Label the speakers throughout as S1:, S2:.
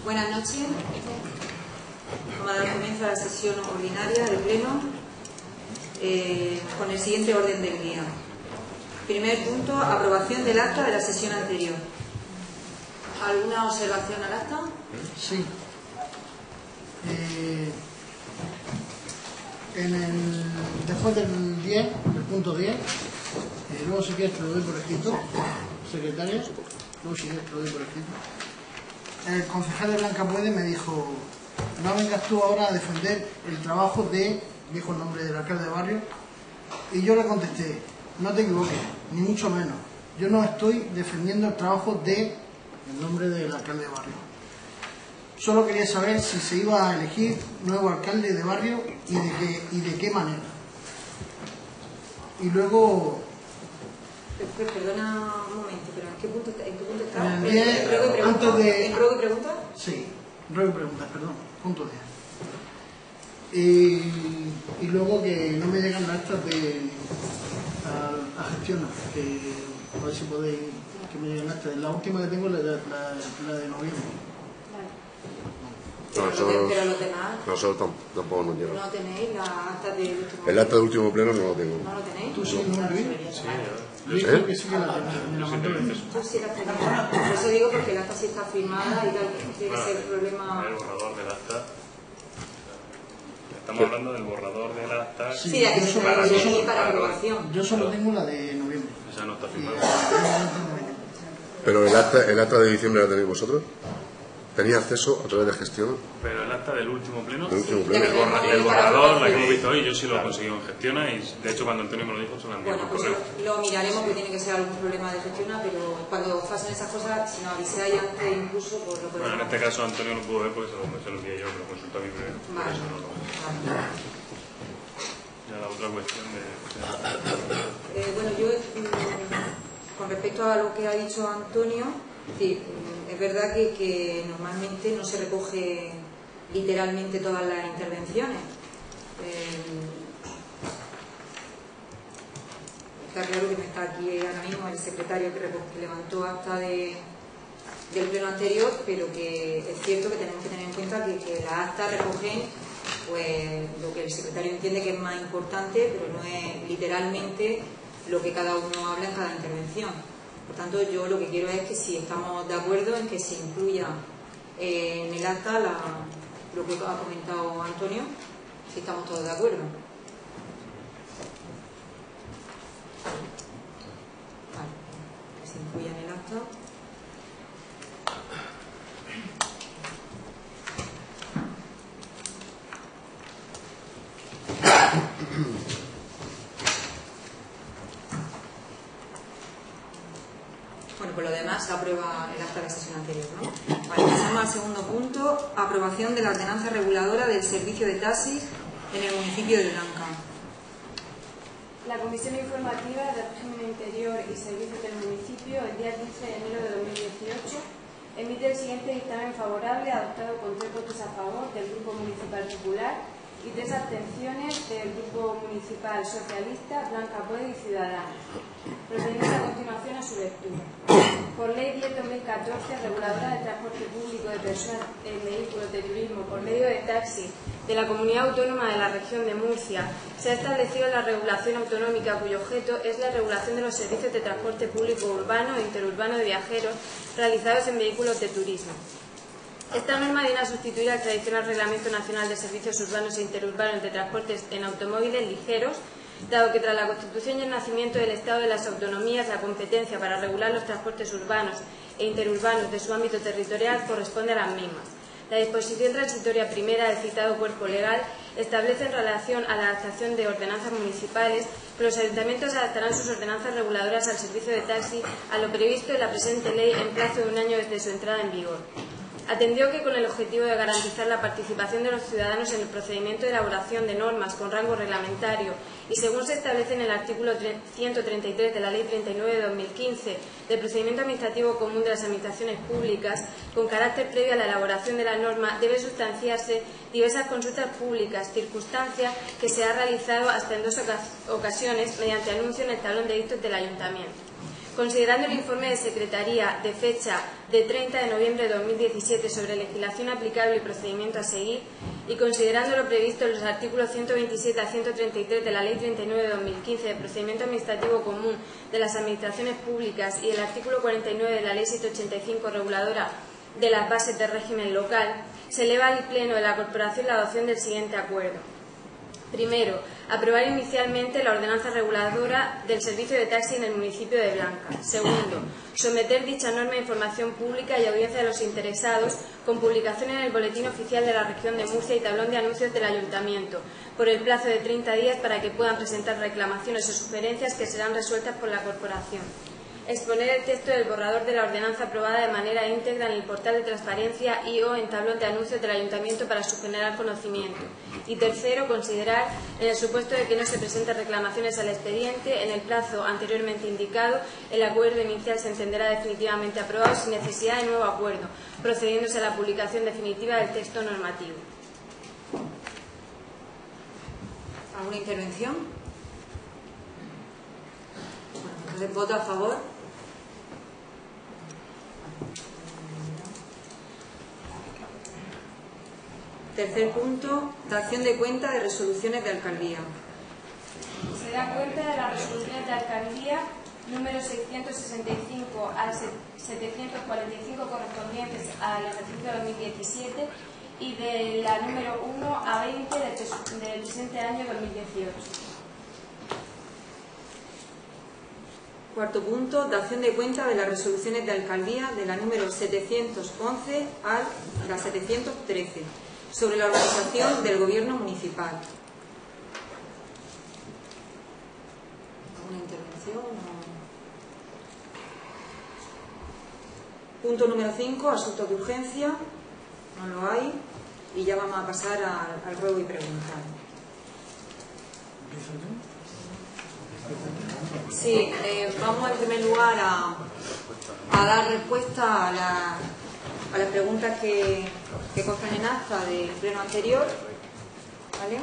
S1: Buenas noches. Vamos a dar comienzo a la sesión ordinaria del Pleno con el siguiente orden del día. Primer punto, aprobación del acta de la sesión anterior. ¿Alguna observación al acta?
S2: Sí. Después del 10, el punto 10, luego si quieres te lo doy por escrito, secretaria, luego si quieres te lo doy por escrito. El concejal de Blanca Puede me dijo: no vengas tú ahora a defender el trabajo de, dijo el nombre del alcalde de barrio, y yo le contesté: no te equivoques, ni mucho menos, yo no estoy defendiendo el trabajo de el nombre del alcalde de barrio. Solo quería saber si se iba a elegir nuevo alcalde de barrio y de qué manera. Y luego...
S1: Perdona un momento, pero ¿en qué punto está?
S2: En el 10, antes de...
S1: ¿En ruego y pregunta?
S2: Sí, ruego y preguntas, perdón, punto 10. Y luego que no me llegan las actas a gestionar, que a ver si podéis que me lleguen actas. La última que tengo es la de noviembre.
S1: Pero los demás,
S3: nosotros tampoco nos llegan.
S1: ¿no tenéis las actas del último pleno?
S3: El acta del último pleno no lo tengo.
S1: ¿No lo tenéis?
S2: ¿Tú sí, no, Luis?
S3: Sí,
S2: Creo que sí que la tenés.
S1: Tú sí las tenías. Por eso digo, porque el acta sí está firmada y tal, tiene que ser el problema...
S4: El borrador del acta. Estamos hablando del borrador del acta.
S1: Sí, la que se
S4: para
S1: para aprobación.
S2: Yo solo tengo la de noviembre.
S4: Esa no está firmada.
S3: Pero el acta de diciembre la tenéis vosotros. ¿Tenía acceso a través de gestión?
S4: Pero el acta del último pleno,
S3: Del último pleno.
S4: el borrador, la que hemos visto hoy, yo sí lo he conseguido en Gestiona y de hecho cuando Antonio me lo dijo se lo envié
S1: Bueno,
S4: por
S1: pues
S4: correo.
S1: lo miraremos porque tiene que ser algún problema de gestión, pero cuando pasen esas cosas, si nos avisáis antes incluso, pues lo podemos...
S4: Bueno, en este caso Antonio no pudo ver porque se lo envié yo, me lo consultó a mí primero. Por
S1: Vale.
S4: eso no lo...
S1: Vale.
S4: Ya la otra cuestión de...
S1: Bueno, yo con respecto a lo que ha dicho Antonio, sí, es verdad que normalmente no se recoge literalmente todas las intervenciones. Está claro que no está aquí ahora mismo el secretario que levantó acta del pleno anterior, pero que es cierto que tenemos que tener en cuenta que las actas recogen pues lo que el secretario entiende que es más importante, pero no es literalmente lo que cada uno habla en cada intervención. Por tanto, yo lo que quiero es que si estamos de acuerdo en que se incluya en el acta lo que ha comentado Antonio, si estamos todos de acuerdo. Vale, que se incluya en el acta. Bueno, por lo demás se aprueba el acta de la sesión anterior, ¿no? Vale, pasamos al segundo punto, aprobación de la ordenanza reguladora del servicio de taxis en el municipio de Blanca.
S5: La Comisión Informativa de Régimen Interior y Servicios del Municipio, el día 15 de enero de 2018, emite el siguiente dictamen favorable adoptado con 3 votos a favor del Grupo Municipal Popular y 3 abstenciones del Grupo Municipal Socialista, Blanca Puede y Ciudadanos. Procedemos a continuación a su lectura. Por Ley 10/2014, reguladora del transporte público de personas en vehículos de turismo por medio de taxi de la Comunidad Autónoma de la Región de Murcia, se ha establecido la regulación autonómica cuyo objeto es la regulación de los servicios de transporte público urbano e interurbano de viajeros realizados en vehículos de turismo. Esta norma viene a sustituir al tradicional Reglamento Nacional de Servicios Urbanos e Interurbanos de Transportes en Automóviles Ligeros, dado que tras la constitución y el nacimiento del Estado de las Autonomías, la competencia para regular los transportes urbanos e interurbanos de su ámbito territorial corresponde a las mismas. La disposición transitoria primera del citado cuerpo legal establece en relación a la adaptación de ordenanzas municipales que los ayuntamientos adaptarán sus ordenanzas reguladoras al servicio de taxi a lo previsto en la presente ley en plazo de un año desde su entrada en vigor. Atendió que con el objetivo de garantizar la participación de los ciudadanos en el procedimiento de elaboración de normas con rango reglamentario y según se establece en el artículo 133 de la Ley 39 de 2015 del Procedimiento Administrativo Común de las Administraciones Públicas, con carácter previo a la elaboración de la norma, debe sustanciarse diversas consultas públicas, circunstancia que se ha realizado hasta en 2 ocasiones mediante anuncio en el tablón de dictos del Ayuntamiento. Considerando el informe de Secretaría de fecha de 30 de noviembre de 2017 sobre legislación aplicable y procedimiento a seguir, y considerando lo previsto en los artículos 127 a 133 de la Ley 39 de 2015 del Procedimiento Administrativo Común de las Administraciones Públicas y el artículo 49 de la Ley 785 reguladora de las bases del régimen local, se eleva al Pleno de la Corporación la adopción del siguiente acuerdo. Primero, aprobar inicialmente la ordenanza reguladora del servicio de taxi en el municipio de Blanca. Segundo, someter dicha norma a información pública y audiencia de los interesados con publicación en el Boletín Oficial de la Región de Murcia y tablón de anuncios del Ayuntamiento, por el plazo de 30 días para que puedan presentar reclamaciones o sugerencias que serán resueltas por la Corporación. Exponer el texto del borrador de la ordenanza aprobada de manera íntegra en el portal de transparencia y o en tablón de anuncios del Ayuntamiento para su general conocimiento. Y tercero, considerar, en el supuesto de que no se presenten reclamaciones al expediente, en el plazo anteriormente indicado, el acuerdo inicial se entenderá definitivamente aprobado sin necesidad de nuevo acuerdo, procediéndose a la publicación definitiva del texto normativo.
S1: ¿Alguna intervención? Bueno, entonces, ¿voto a favor? Tercer punto, dación de cuenta de resoluciones de alcaldía.
S5: Se da cuenta de las resoluciones de alcaldía número 665 al 745 correspondientes al ejercicio 2017 y de la número 1 a 20 del presente año 2018.
S1: Cuarto punto, dación de cuenta de las resoluciones de alcaldía de la número 711 a la 713 sobre la organización del gobierno municipal. ¿Alguna intervención? Punto número 5, asuntos de urgencia. No lo hay. Y ya vamos a pasar al ruego y preguntar. Sí, vamos en primer lugar a dar respuesta a las preguntas que constan en acta del pleno anterior. ¿Vale?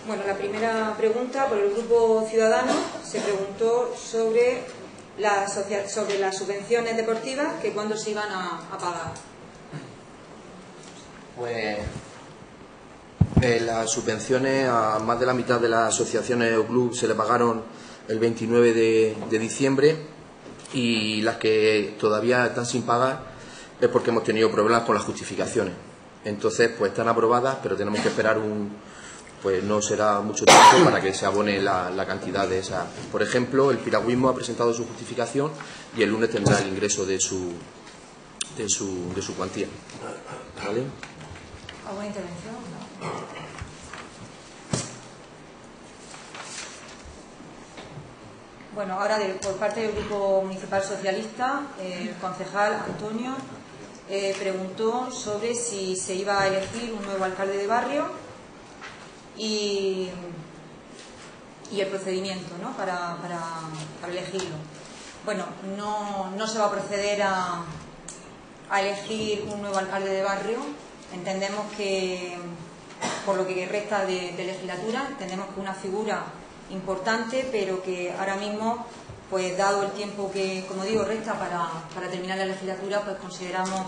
S1: Bueno, la primera pregunta por el Grupo Ciudadano se preguntó sobre las subvenciones deportivas, que cuándo se iban a pagar.
S6: Pues las subvenciones a más de la mitad de las asociaciones o clubes se le pagaron el 29 de diciembre y las que todavía están sin pagar es porque hemos tenido problemas con las justificaciones. Entonces, pues están aprobadas, pero tenemos que esperar pues no será mucho tiempo para que se abone la cantidad de esa. Por ejemplo, el piragüismo ha presentado su justificación y el lunes tendrá el ingreso de su cuantía. ¿Vale?
S1: ¿Alguna intervención? No. Bueno, ahora por parte del Grupo Municipal Socialista, el concejal Antonio preguntó sobre si se iba a elegir un nuevo alcalde de barrio y el procedimiento, ¿no?, para elegirlo. Bueno, no se va a proceder a elegir un nuevo alcalde de barrio. Entendemos que, por lo que resta de legislatura, entendemos que una figura importante, pero que ahora mismo, pues dado el tiempo que, como digo, resta para terminar la legislatura, pues consideramos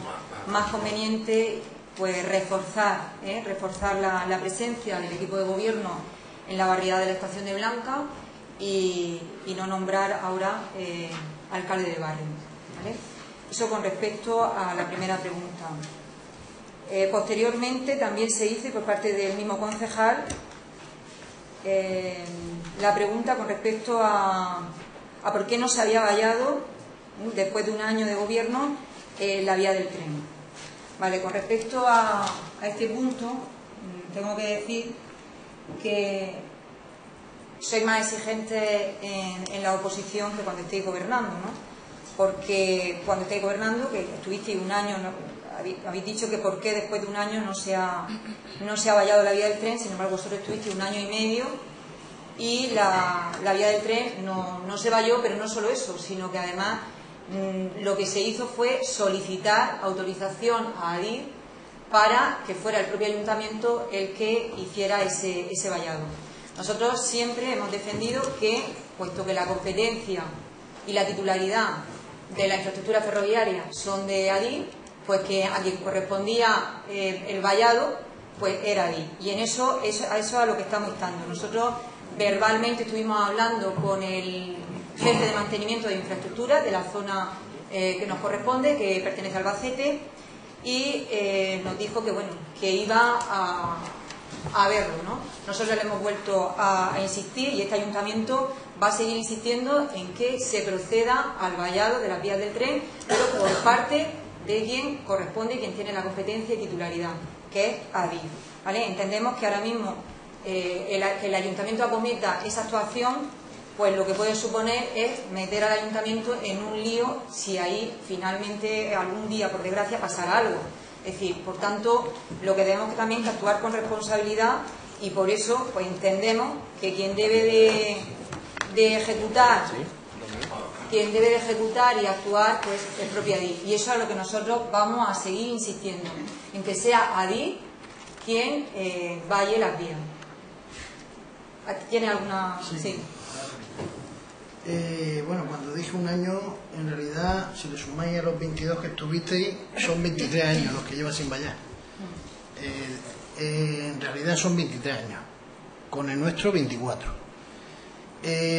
S1: más conveniente pues reforzar la presencia del equipo de gobierno en la barriada de la Estación de Blanca y no nombrar ahora alcalde de barrio, ¿vale? Eso con respecto a la primera pregunta. Posteriormente también se hizo, por parte del mismo concejal, la pregunta con respecto a por qué no se había vallado, después de un año de gobierno, la vía del tren. Vale, con respecto a este punto, tengo que decir que soy más exigente en la oposición que cuando estoy gobernando, ¿no? porque cuando estáis gobernando, que estuvisteis un año, habéis dicho que por qué después de un año no se ha vallado la vía del tren. Sin embargo, vosotros estuvisteis un año y medio y la vía del tren no se valló, pero no solo eso, sino que además lo que se hizo fue solicitar autorización a Adif para que fuera el propio ayuntamiento el que hiciera ese vallado. Nosotros siempre hemos defendido que, puesto que la competencia y la titularidad de la infraestructura ferroviaria son de Adif, pues que a quien correspondía el vallado pues era Adif. Y en eso es a lo que estamos instando. Nosotros verbalmente estuvimos hablando con el jefe de mantenimiento de infraestructura de la zona que nos corresponde, que pertenece a Albacete, y nos dijo que bueno, que iba a verlo, ¿no? Nosotros le hemos vuelto a insistir, y este ayuntamiento va a seguir insistiendo en que se proceda al vallado de las vías del tren, pero por parte de quien corresponde, quien tiene la competencia y titularidad, que es Adif, ¿vale? Entendemos que ahora mismo que el ayuntamiento acometa esa actuación, pues lo que puede suponer es meter al ayuntamiento en un lío si ahí finalmente algún día, por desgracia, pasará algo. Es decir, por tanto, lo que debemos también es actuar con responsabilidad, y por eso pues entendemos que quien debe de ejecutar y actuar pues es propia Adif, y eso es a lo que nosotros vamos a seguir insistiendo, en que sea Adif quien valle las vías. ¿Tiene alguna...? Sí.
S2: Bueno, cuando dije un año, en realidad, si le sumáis a los 22 que estuvisteis, son 23 años los que lleva sin vallar. En realidad son 23 años, con el nuestro 24.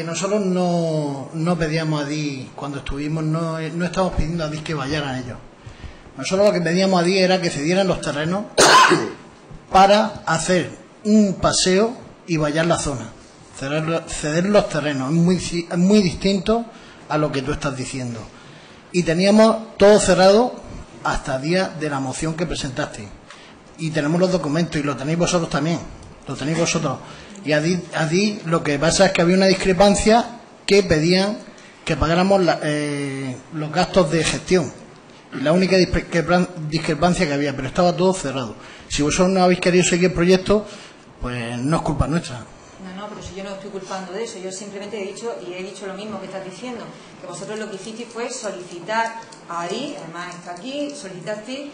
S2: Nosotros no pedíamos a Adif, cuando estuvimos, no estábamos pidiendo a Adif que vallaran ellos. Nosotros lo que pedíamos a Adif era que cedieran los terrenos para hacer un paseo y vallar la zona. Ceder los terrenos es muy distinto a lo que tú estás diciendo. Y teníamos todo cerrado hasta el día de la moción que presentaste. Y tenemos los documentos, y lo tenéis vosotros también. Lo tenéis vosotros. Y Adif lo que pasa es que había una discrepancia, que pedían que pagáramos los gastos de gestión. Y la única discrepancia que había, pero estaba todo cerrado. Si vosotros no habéis querido seguir el proyecto, pues no es culpa nuestra.
S1: No, pero si yo no estoy culpando de eso, yo simplemente he dicho lo mismo que estás diciendo, que vosotros lo que hicisteis fue solicitar a Adif, además está aquí, solicitaste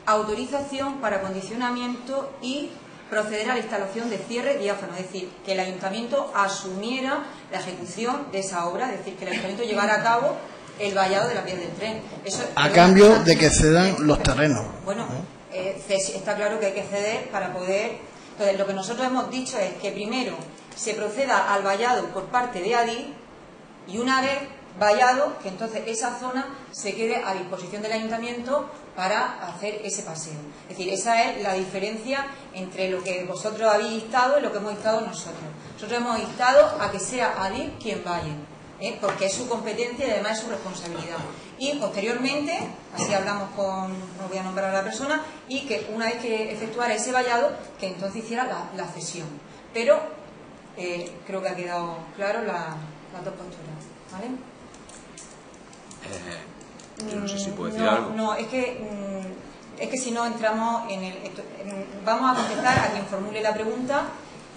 S1: autorización para acondicionamiento y proceder a la instalación de cierre diáfano, es decir, que el ayuntamiento asumiera la ejecución de esa obra, es decir, que el ayuntamiento llevara a cabo el vallado de las vías del tren. Eso,
S2: a cambio de que cedan los terrenos.
S1: Bueno, está claro que hay que ceder para poder... Entonces, lo que nosotros hemos dicho es que primero se proceda al vallado por parte de Adif, y una vez vallado, que entonces esa zona se quede a disposición del ayuntamiento para hacer ese paseo. Es decir, esa es la diferencia entre lo que vosotros habéis instado y lo que hemos instado nosotros. Nosotros hemos instado a que sea Adif quien valle, porque es su competencia y además es su responsabilidad. Y posteriormente, así hablamos no voy a nombrar a la persona, y que una vez que efectuara ese vallado, que entonces hiciera la cesión. Pero creo que ha quedado claro las dos posturas, ¿vale?
S7: Yo no sé si puedo decir algo.
S1: No, es que si no entramos vamos a contestar a quien formule la pregunta,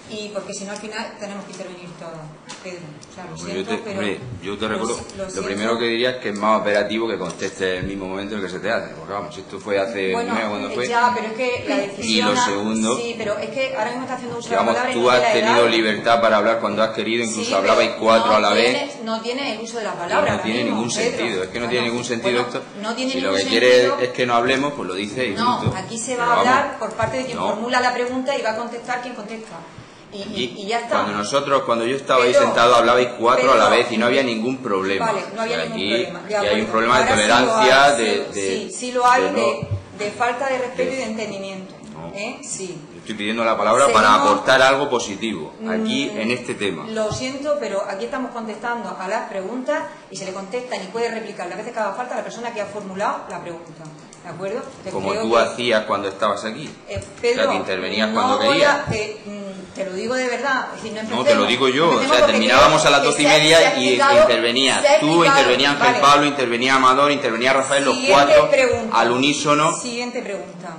S1: y porque si no al final tenemos que intervenir todos. Pedro, o sea, lo siento, pero
S7: yo te recuerdo, lo primero que diría es que es más operativo que conteste en el mismo momento en el que se te hace, porque vamos, esto fue hace un mes cuando fue.
S1: Ya, pero es que la decisión...
S7: Y lo segundo,
S1: sí, pero es que ahora mismo está haciendo uso
S7: de la palabra, tú has tenido libertad para hablar cuando has querido, incluso hablabais 4 a la vez.
S1: No tiene el uso de la palabra.
S7: No tiene ningún sentido, es que no tiene ningún sentido esto. Si lo que
S1: sentido,
S7: quieres es que no hablemos, pues lo dices y punto.
S1: No, aquí se va a hablar por parte de quien formula la pregunta, y va a contestar quien contesta. Y ya está.
S7: Cuando yo estaba ahí sentado, hablabais 4 a la vez y no había ningún problema.
S1: Vale, no había ningún problema.
S7: Y hay un problema de tolerancia,
S1: sí lo hay, de falta de respeto y de entendimiento.
S7: No,
S1: Sí.
S7: Estoy pidiendo la palabra para aportar algo positivo aquí en este tema.
S1: Lo siento, pero aquí estamos contestando a las preguntas y se le contestan y puede replicar las veces que haga falta a la persona que ha formulado la pregunta. ¿De acuerdo?
S7: Como tú hacías cuando estabas aquí.
S1: Pedro,
S7: o sea, que intervenías cuando querías.
S1: Te lo digo de verdad. Es decir,
S7: no, te lo digo yo. O sea, terminábamos a las 12:30 y intervenías tú, intervenía Ángel Pablo, intervenía Amador, intervenía Rafael, los cuatro al unísono.
S1: Siguiente pregunta.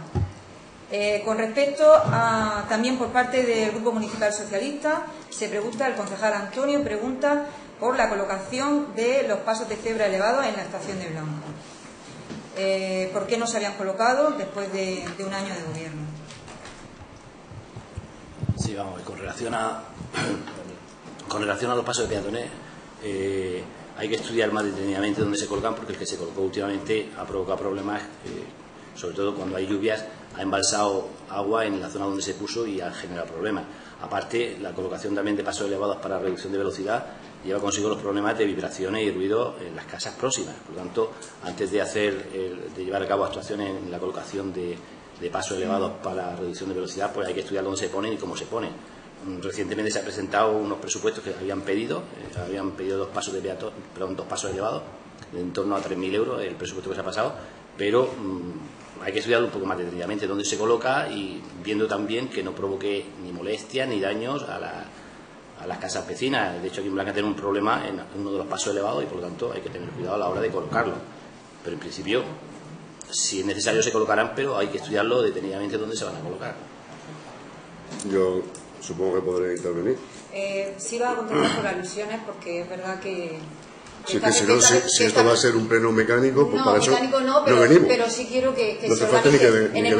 S1: Con respecto a, también por parte del Grupo Municipal Socialista, se pregunta, el concejal Antonio pregunta por la colocación de los pasos de cebra elevados en la estación de Blanca. ¿Por qué no se habían colocado después de un año de gobierno?
S8: Sí, vamos, con relación a los pasos de peatones, hay que estudiar más detenidamente dónde se colocan, porque el que se colocó últimamente ha provocado problemas, sobre todo cuando hay lluvias, ha embalsado agua en la zona donde se puso y ha generado problemas. Aparte, la colocación también de pasos elevados para reducción de velocidad lleva consigo los problemas de vibraciones y ruido en las casas próximas. Por lo tanto, antes de llevar a cabo actuaciones en la colocación de pasos elevados para reducción de velocidad, pues hay que estudiar dónde se ponen y cómo se ponen. Recientemente se han presentado unos presupuestos que habían pedido dos pasos elevados, de en torno a 3.000 euros el presupuesto que se ha pasado, pero hay que estudiarlo un poco más detenidamente dónde se coloca y viendo también que no provoque ni molestias ni daños a las casas vecinas. De hecho, aquí en Blanca tenemos un problema en uno de los pasos elevados y por lo tanto hay que tener cuidado a la hora de colocarlo. Pero en principio, si es necesario se colocarán, pero hay que estudiarlo detenidamente dónde se van a colocar.
S3: Yo supongo que podré intervenir.
S1: Sí va a contestar por alusiones, porque es verdad que...
S3: Si esto va a ser un pleno mecánico, pues para eso
S1: no venimos. Pero sí quiero que
S3: no
S1: se
S3: organice en
S1: el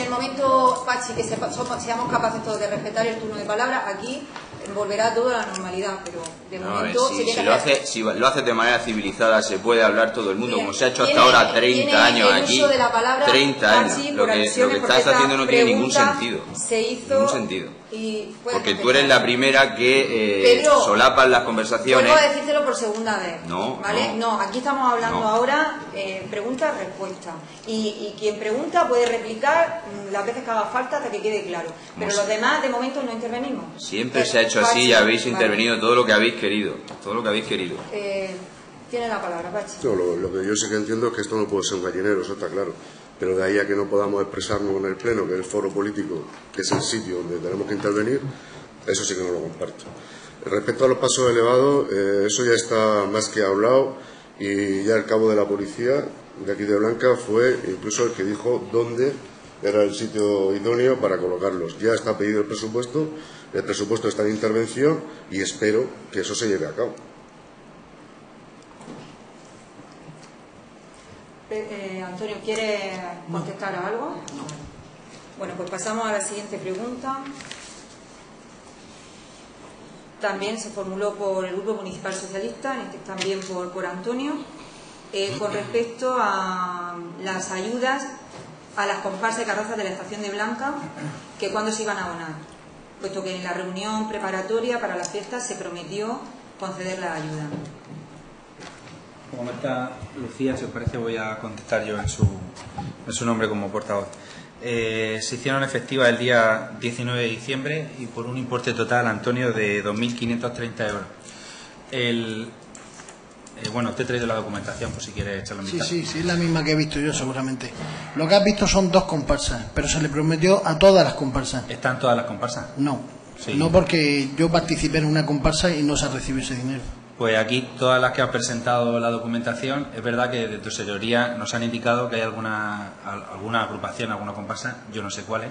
S1: momento, Pachi, que seamos capaces todos de respetar el turno de palabra, aquí volverá todo a la normalidad, pero de momento...
S7: Si lo haces de manera civilizada, se puede hablar todo el mundo, como se ha hecho hasta ahora 30 años aquí. 30 años. Lo que estás haciendo no tiene ningún sentido. Ningún sentido. Porque tú eres la primera que solapas las conversaciones.
S1: Vuelvo a decírtelo por segunda vez. ¿Vale?
S7: No,
S1: aquí estamos hablando ahora pregunta-respuesta. Y quien pregunta puede replicar las veces que haga falta hasta que quede claro. Pero los demás, de momento, no intervenimos.
S7: Siempre se ha hecho así y habéis intervenido todo lo que habéis querido. Todo lo que habéis querido.
S1: Tiene la palabra, Pachi.
S3: No, lo que yo sí que entiendo es que esto no puede ser un gallinero, eso está claro. Pero de ahí a que no podamos expresarnos en el Pleno, que es el foro político, que es el sitio donde tenemos que intervenir, eso sí que no lo comparto. Respecto a los pasos elevados, eso ya está más que hablado, y ya el cabo de la policía de aquí de Blanca fue incluso el que dijo dónde era el sitio idóneo para colocarlos. Ya está pedido el presupuesto está en intervención y espero que eso se lleve a cabo.
S1: Antonio, ¿quiere contestar a algo? No. Bueno, pues pasamos a la siguiente pregunta. También se formuló por el Grupo Municipal Socialista, también por Antonio, con respecto a las ayudas a las comparsas de carrozas de la estación de Blanca, que cuándo se iban a abonar, puesto que en la reunión preparatoria para las fiestas se prometió conceder la ayuda.
S9: Como está Lucía, si os parece voy a contestar yo en su nombre como portavoz. Se hicieron efectivas el día 19 de diciembre y por un importe total, Antonio, de 2.530 euros. Bueno, te he traído la documentación por si quieres echarle un vistazo.
S2: Sí, es la misma que he visto yo seguramente. Lo que has visto son 2 comparsas, pero se le prometió a todas las comparsas.
S9: ¿Están todas las comparsas?
S2: No,
S9: sí.
S2: No, porque yo participé en una comparsa y no se recibió ese dinero.
S9: Pues aquí todas las que han presentado la documentación, es verdad que de tesorería nos han indicado que hay alguna agrupación, alguna comparsa, yo no sé cuáles,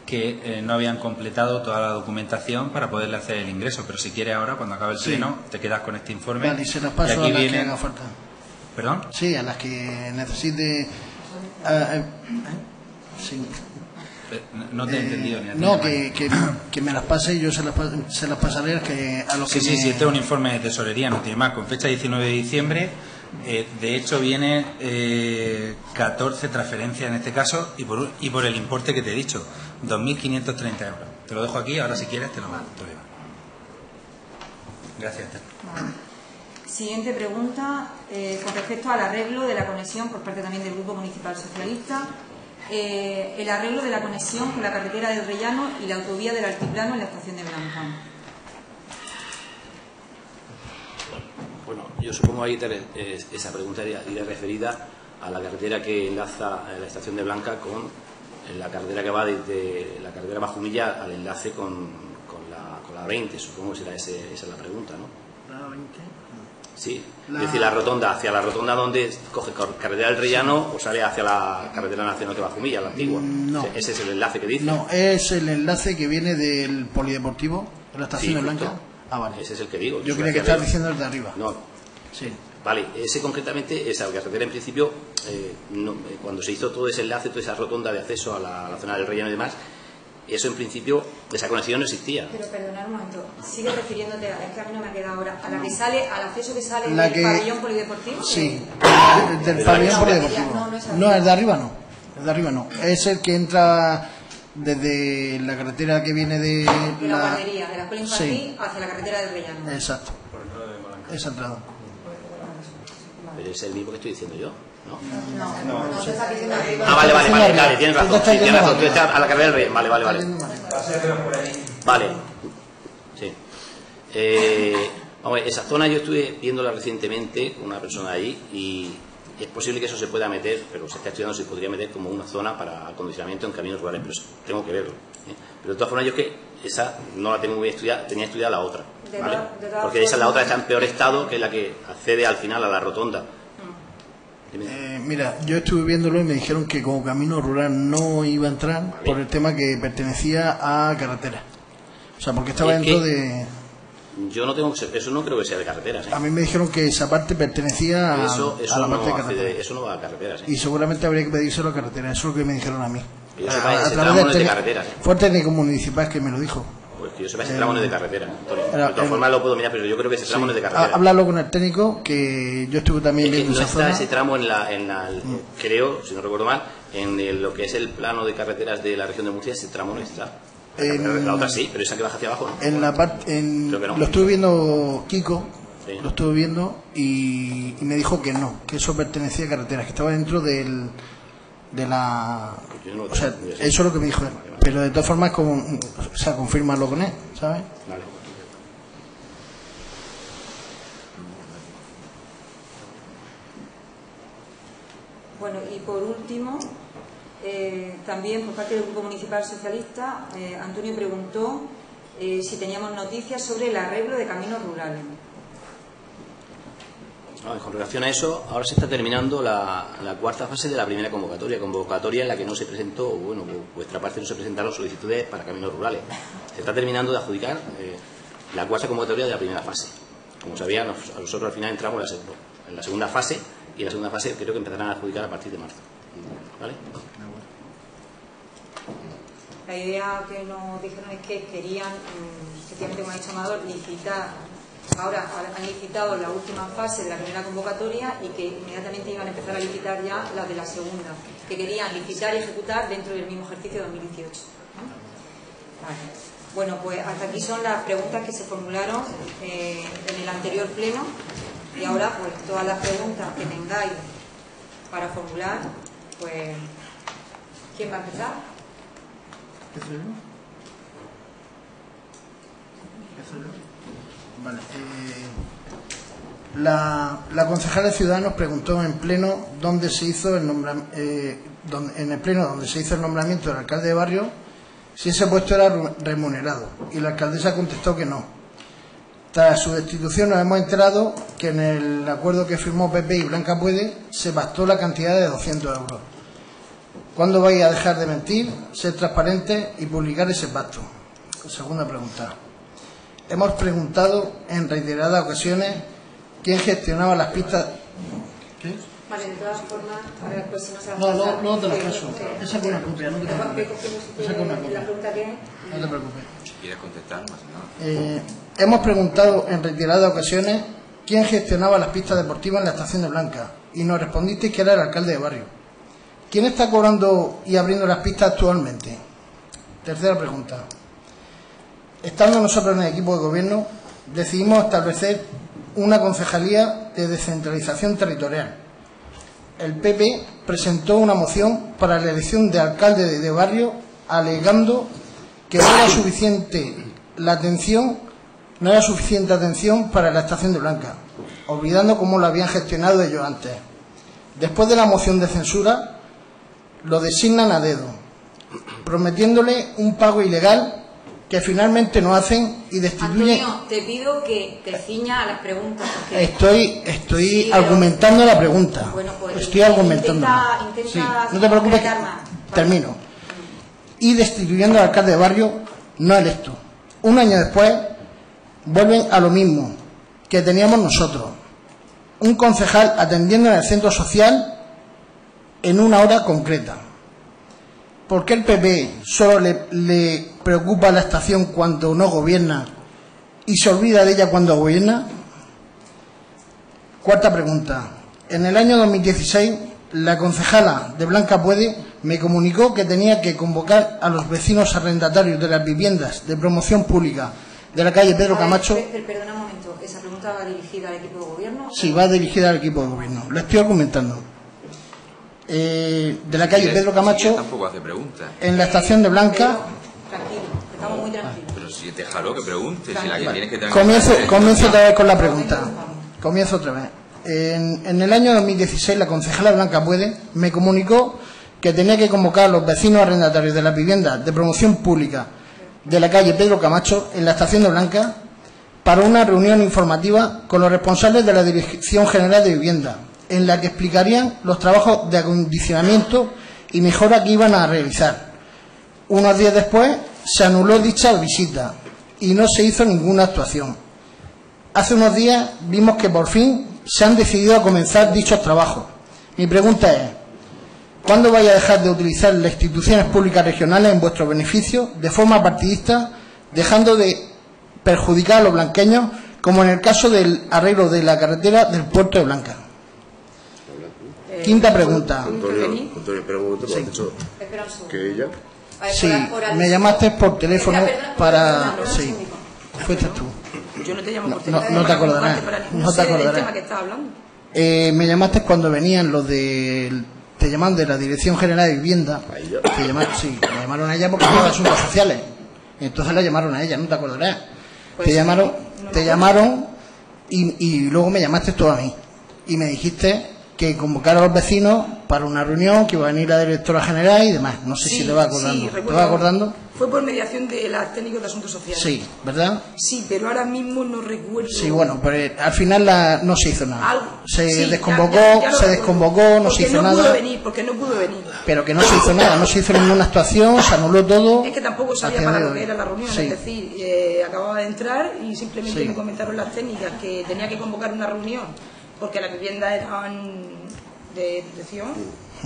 S9: que no habían completado toda la documentación para poderle hacer el ingreso. Pero si quieres ahora, cuando acabe el pleno, te quedas con este informe.
S2: Vale, y se las paso a las que haga falta.
S9: ¿Perdón?
S2: Sí, a las que necesite. Sí.
S9: No te he entendido ni a ti.
S2: No, que me las pase y yo se las pasaré a los que...
S9: Sí, este es un informe de tesorería, no tiene más, con fecha 19 de diciembre. De hecho, viene 14 transferencias en este caso y por el importe que te he dicho, 2.530 euros. Te lo dejo aquí, ahora si quieres te lo mando. Gracias, Esther.
S1: Siguiente pregunta, con respecto al arreglo de la conexión por parte también del Grupo Municipal Socialista. el arreglo de la conexión con la carretera del Rellano y la autovía del Altiplano en la estación de Blanca.
S8: Bueno, yo supongo ahí esa pregunta iría referida a la carretera que enlaza la estación de Blanca con la carretera que va desde la carretera Bajumilla al enlace con la 20, supongo que esa es la pregunta, ¿no?
S2: ¿La 20?
S8: Sí, es decir, la rotonda, hacia la rotonda donde coge carretera del Rellano o sale hacia la carretera nacional que Bajumilla, la antigua.
S2: No.
S8: Ese es el enlace que dice.
S2: No, es el enlace que viene del polideportivo, de la estación de Blanca.
S8: Justo.
S2: Ah, vale.
S8: Ese es el que digo.
S2: Yo creía que estabas diciendo el de arriba.
S8: No.
S2: Sí.
S8: Vale, ese concretamente, esa carretera en principio, cuando se hizo todo ese enlace, toda esa rotonda de acceso a la zona del Rellano y demás, eso en principio, esa conexión no existía.
S1: Pero perdonad un momento, sigue refiriéndote, es que a mí no me ha quedado ahora, a la que sale, al acceso que sale del pabellón polideportivo.
S2: Sí, del pabellón polideportivo. No, el de arriba no, el de arriba no. Es el que entra desde la carretera que viene de
S1: la guardería, de la escuela infantil,
S2: sí,
S1: hacia la carretera del Rellano.
S2: Exacto. Esa entrada.
S8: Pero es el mismo que estoy diciendo yo, ¿no?
S1: No, se está diciendo arriba.
S8: Ah, vale, tienes razón. Sí, tienes razón, tú estás a la carretera del Rellano. Vale. Vale, sí. Vamos, esa zona yo estuve viéndola recientemente con una persona allí y es posible que eso se pueda meter, pero se está estudiando si podría meter como una zona para acondicionamiento en caminos rurales, pero tengo que verlo. Pero de todas formas yo es que esa no la tengo muy estudiada, tenía estudiada la otra, ¿vale? Porque esa la otra está en peor estado que la que accede al final a la rotonda.
S2: Mira, yo estuve viéndolo y me dijeron que como camino rural no iba a entrar por el tema que pertenecía a carretera. O sea, porque estaba dentro de...
S8: Yo no tengo eso, no creo que sea de carreteras, ¿eh?
S2: A mí me dijeron que esa parte pertenecía a la parte de carretera.
S8: Eso no va a carreteras, ¿eh?
S2: Y seguramente habría que pedírselo a carretera, eso es lo que me dijeron a mí.
S8: Yo sepa, ese tramo no es de carreteras, ¿eh?
S2: Fue el técnico municipal que me lo dijo.
S8: Pues que yo sepa, ese tramo no es de carretera, Antonio. De todas formas lo puedo mirar, pero yo creo que ese tramo no es de carretera.
S2: Háblalo con el técnico, que yo estuve también viendo esa zona.
S8: No está ese tramo creo, si no recuerdo mal, en lo que es el plano de carreteras de la región de Murcia, ese tramo no está. La otra sí, pero esa que baja hacia abajo no.
S2: En la parte, lo estuve viendo Kiko, sí, lo estuve viendo y me dijo que no, que eso pertenecía a carreteras, que estaba dentro de la... O sea, eso es lo que me dijo él. Pero de todas formas, confírmalo con él, ¿sabes?
S8: Vale.
S1: Bueno, y por último, también por parte del Grupo Municipal Socialista, Antonio preguntó si teníamos noticias sobre el arreglo de caminos rurales.
S8: Con relación a eso, ahora se está terminando la cuarta fase de la primera convocatoria en la que no se presentó, bueno, vuestra parte no se presentaron solicitudes para caminos rurales. Se está terminando de adjudicar la cuarta convocatoria de la primera fase. Como sabía, nosotros al final entramos en la segunda fase, y en la segunda fase creo que empezarán a adjudicar a partir de marzo. ¿Vale?
S1: La idea que nos dijeron es que querían, efectivamente, como ha dicho Amador, licitar. Ahora han licitado la última fase de la primera convocatoria y que inmediatamente iban a empezar a licitar ya la de la segunda, que querían licitar y ejecutar dentro del mismo ejercicio 2018. Vale. Bueno, pues hasta aquí son las preguntas que se formularon en el anterior pleno y ahora pues todas las preguntas que tengáis para formular, pues ¿quién va a empezar?
S2: Vale. La concejala de Ciudadanos preguntó en pleno dónde se hizo el nombramiento, en el pleno donde se hizo el nombramiento del alcalde de barrio, si ese puesto era remunerado, y la alcaldesa contestó que no. Tras su destitución nos hemos enterado que en el acuerdo que firmó PP y Blanca Puede se pactó la cantidad de 200 euros. ¿Cuándo vais a dejar de mentir, ser transparentes y publicar ese pacto? Segunda pregunta. Hemos preguntado en reiteradas ocasiones quién gestionaba las pistas. ¿Qué?
S1: Vale, de todas formas, a ver, pues si no se
S2: no te lo paso. Esa con una copia, no te preocupes. Esa con una copia. No te preocupes.
S7: Si quieres contestar, más nada.
S2: Hemos preguntado en reiteradas ocasiones quién gestionaba las pistas deportivas en la estación de Blanca y nos respondisteis que era el alcalde de barrio. ¿Quién está cobrando y abriendo las pistas actualmente? Tercera pregunta. Estando nosotros en el equipo de gobierno, decidimos establecer una concejalía de descentralización territorial. el PP presentó una moción para la elección de alcalde de barrio, alegando que no era suficiente atención para la estación de Blanca, olvidando cómo lo habían gestionado ellos antes. Después de la moción de censura, lo designan a dedo, prometiéndole un pago ilegal que finalmente no hacen y destituyen.
S1: Antonio, te pido que te ciñas a las preguntas.
S2: Estoy sí, argumentando la pregunta.
S1: Bueno, pues
S2: estoy argumentando.
S1: Intenta
S2: sí, no te preocupes, termino. Y destituyendo al alcalde de barrio no electo. Un año después vuelven a lo mismo que teníamos nosotros. Un concejal atendiendo en el centro social en una hora concreta. ¿Por qué el PP solo le preocupa la estación cuando no gobierna y se olvida de ella cuando gobierna? Cuarta pregunta. En el año 2016, la concejala de Blanca Puede me comunicó que tenía que convocar a los vecinos arrendatarios de las viviendas de promoción pública de la calle Pedro Camacho.
S1: Perdona un momento, ¿esa pregunta va dirigida al equipo de gobierno?
S2: Sí, va dirigida al equipo de gobierno. Lo estoy argumentando. De la calle Pedro Camacho,
S7: tampoco hace preguntas.
S2: En la estación de Blanca.
S1: Tranquilo, estamos muy tranquilos.
S7: Pero si déjalo que pregunte, si la que tienes que tener.
S2: Comienzo otra vez con la pregunta. Comienzo otra vez. En el año 2016, la concejala Blanca Puede me comunicó que tenía que convocar a los vecinos arrendatarios de las viviendas de promoción pública de la calle Pedro Camacho, en la estación de Blanca, para una reunión informativa con los responsables de la Dirección General de Vivienda, en la que explicarían los trabajos de acondicionamiento y mejora que iban a realizar. Unos días después se anuló dicha visita y no se hizo ninguna actuación. Hace unos días vimos que por fin se han decidido a comenzar dichos trabajos. Mi pregunta es: ¿cuándo vais a dejar de utilizar las instituciones públicas regionales en vuestro beneficio de forma partidista, dejando de perjudicar a los blanqueños, como en el caso del arreglo de la carretera del puerto de Blanca? Quinta pregunta.
S3: Antonio, espera un momento,
S2: sí.
S3: has dicho que ella.
S2: Sí, me llamaste por teléfono para. Sí, fuiste tú.
S10: Yo no te llamo por teléfono.
S2: No te acordarás. No te acordarás.
S10: Tema que estás hablando.
S2: Me llamaste cuando venían los de. Te llamaron de la Dirección General de Vivienda. Sí, me llamaron a ella porque no de asuntos sociales. Entonces la llamaron a ella, no te acordarás.
S10: Pues
S2: te llamaron y luego me llamaste tú a mí. Y me dijiste que convocar a los vecinos para una reunión, que iba a venir la directora general y demás. No sé si te vas acordando.
S10: Sí,
S2: ¿Te vas acordando?
S10: Fue por mediación de las técnicos de asuntos sociales.
S2: Sí, ¿verdad?
S10: Sí, pero ahora mismo no recuerdo.
S2: Sí, bueno, pero al final no se hizo nada.
S10: Algo.
S2: Se desconvocó, no se hizo nada.
S10: Porque no pudo venir.
S2: Pero que no se hizo nada, no se hizo ninguna actuación, se anuló todo.
S10: Es que tampoco sabía para lo que era la reunión, sí. Es decir, acababa de entrar y simplemente me comentaron las técnicas que tenía que convocar una reunión porque las viviendas eran de protección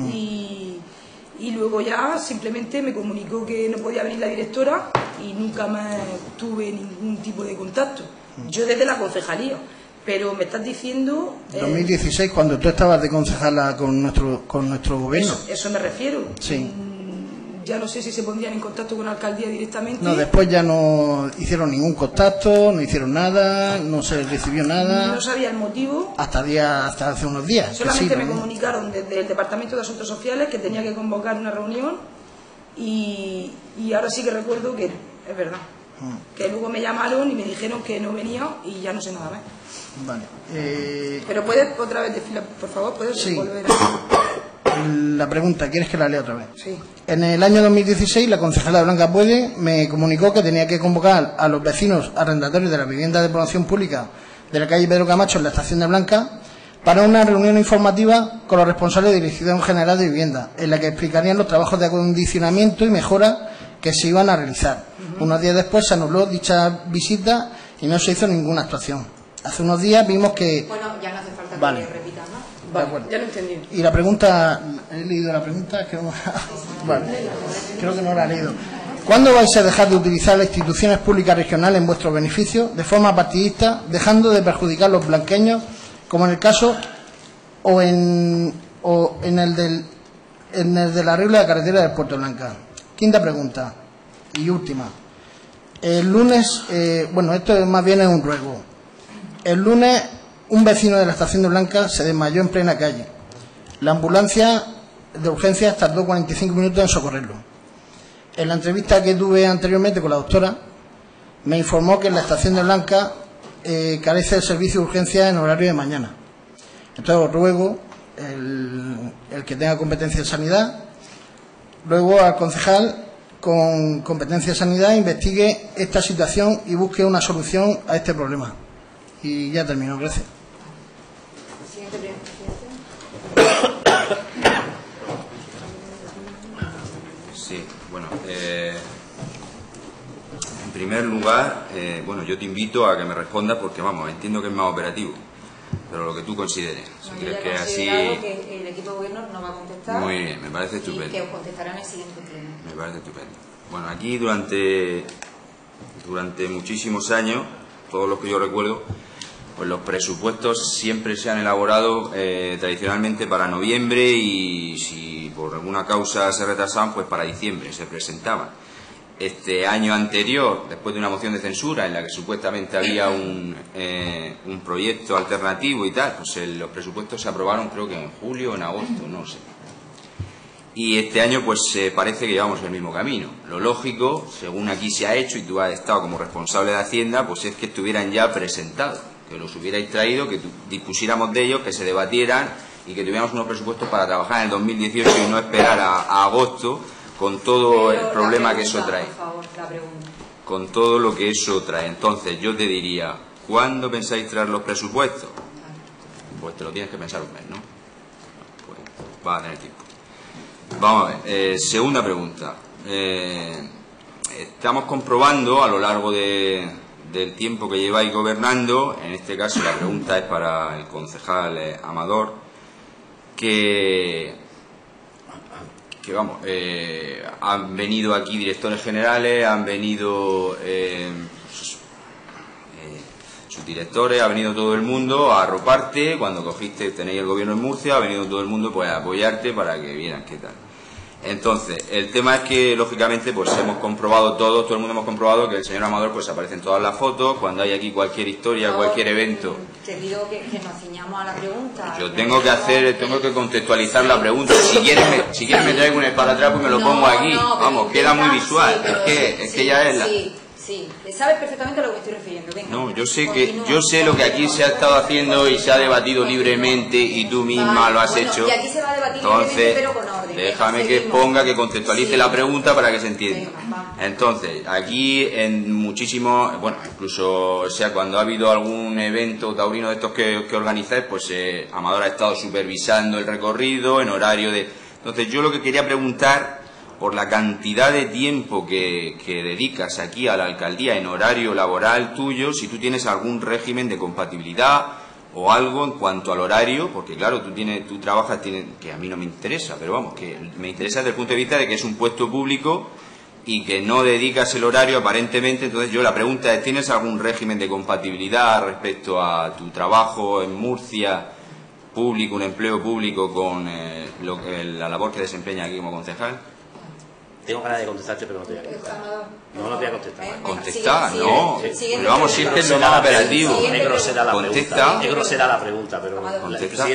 S10: y luego ya simplemente me comunicó que no podía venir la directora y nunca más tuve ningún tipo de contacto. Yo desde la concejalía, pero me estás diciendo...
S2: 2016, cuando tú estabas de concejala con nuestro gobierno.
S10: Eso me refiero.
S2: Sí.
S10: Ya no sé si se pondrían en contacto con la alcaldía directamente.
S2: No, después ya no hicieron ningún contacto, no hicieron nada, no se recibió nada.
S10: No sabía el motivo.
S2: Hasta hace unos días.
S10: Solamente me comunicaron desde el Departamento de Asuntos Sociales que tenía que convocar una reunión y ahora sí que recuerdo que es verdad. Que luego me llamaron y me dijeron que no venía y ya no sé nada más.
S2: Vale.
S10: Pero puedes otra vez desfilar, por favor, puedes volver
S2: La pregunta, ¿quieres que la lea otra vez?
S10: Sí.
S2: En el año 2016, la concejala Blanca Puede me comunicó que tenía que convocar a los vecinos arrendatarios de la vivienda de promoción pública de la calle Pedro Camacho, en la estación de Blanca, para una reunión informativa con los responsables de la Dirección General de Vivienda, en la que explicarían los trabajos de acondicionamiento y mejora que se iban a realizar. Unos días después se anuló dicha visita y no se hizo ninguna actuación. Hace unos días vimos que...
S1: Bueno, ya no hace falta que repitas, ¿no?
S10: Vale, ya lo entendí.
S2: Y la pregunta, he leído la pregunta, creo, vale, creo que no la he leído. ¿Cuándo vais a dejar de utilizar las instituciones públicas regionales en vuestro beneficio de forma partidista, dejando de perjudicar a los blanqueños, como en el caso o en el del arreglo de la carretera del Puerto Blanca? Quinta pregunta y última. El lunes, bueno, esto más bien es un ruego. El lunes, un vecino de la estación de Blanca se desmayó en plena calle. La ambulancia de urgencias tardó 45 minutos en socorrerlo. En la entrevista que tuve anteriormente con la doctora, me informó que en la estación de Blanca carece el servicio de urgencias en horario de mañana. Entonces ruego el que tenga competencia en sanidad, luego al concejal con competencia en sanidad investigue esta situación y busque una solución a este problema. Y ya termino, gracias.
S1: Siguiente pregunta.
S7: Sí, bueno, en primer lugar, bueno, yo te invito a que me respondas porque, vamos, entiendo que es más operativo, pero lo que tú consideres. Si crees que es así...
S1: que el equipo de gobierno no va a contestar.
S7: Muy bien, me parece estupendo.
S1: Y que os contestará en el siguiente pleno.
S7: Me parece estupendo. Bueno, aquí durante muchísimos años, todos los que yo recuerdo, pues los presupuestos siempre se han elaborado tradicionalmente para noviembre y si por alguna causa se retrasaban, pues para diciembre se presentaban. Este año anterior, después de una moción de censura en la que supuestamente había un proyecto alternativo y tal, pues los presupuestos se aprobaron creo que en julio o en agosto, no sé. Y este año pues parece que llevamos el mismo camino. Lo lógico, según aquí se ha hecho y tú has estado como responsable de Hacienda, pues es que estuvieran ya presentados, que los hubierais traído, que dispusiéramos de ellos, que se debatieran y que tuviéramos unos presupuestos para trabajar en el 2018 y no esperar a agosto con todo el problema que eso trae.
S1: Por favor, la pregunta.
S7: Con todo lo que eso trae. Entonces yo te diría, ¿cuándo pensáis traer los presupuestos? Pues te lo tienes que pensar un mes, ¿no? Pues vas a tener tiempo. Vamos a ver, segunda pregunta. Estamos comprobando a lo largo del tiempo que lleváis gobernando, en este caso la pregunta es para el concejal Amador, que vamos, han venido aquí directores generales, han venido subdirectores, ha venido todo el mundo a arroparte. Cuando tenéis el gobierno en Murcia, ha venido todo el mundo pues a apoyarte para que vieran qué tal. Entonces, el tema es que lógicamente pues hemos comprobado todo el mundo hemos comprobado que el señor Amador pues aparece en todas las fotos, cuando hay aquí cualquier historia, cualquier evento.
S1: Te pido que nos ciñamos a la pregunta.
S7: Yo tengo que contextualizar la pregunta. Si quieres me traigo un esparadrapo y me lo pongo aquí. Vamos, queda muy visual. Es que ya es la...
S1: Sí, sabes perfectamente a lo que me estoy refiriendo. Venga,
S7: no, yo sé lo que aquí se ha estado haciendo y se ha debatido libremente y tú misma lo has hecho.
S1: Y aquí se va a debatir libremente, pero con orden.
S7: Déjame que exponga, que contextualice la pregunta para que se entienda. Entonces, aquí en muchísimos, bueno, incluso cuando ha habido algún evento taurino de estos que organizáis, pues Amador ha estado supervisando el recorrido en horario de... Entonces, yo lo que quería preguntar, por la cantidad de tiempo que dedicas aquí a la alcaldía en horario laboral tuyo, si tú tienes algún régimen de compatibilidad o algo en cuanto al horario, porque claro, tú trabajas, que a mí no me interesa, pero vamos, que me interesa desde el punto de vista de que es un puesto público y que no dedicas el horario aparentemente. Entonces yo la pregunta es, ¿tienes algún régimen de compatibilidad respecto a tu trabajo en Murcia público, un empleo público con la labor que desempeña aquí como concejal?
S8: Tengo ganas de contestarte, pero no te voy a contestar. No te voy a contestar.
S7: ¿Contestar? No. Pero vamos, si es que es lo más operativo.
S8: Es grosera la
S7: pregunta.
S8: Es grosera la pregunta, pero...
S7: ¿Contesta?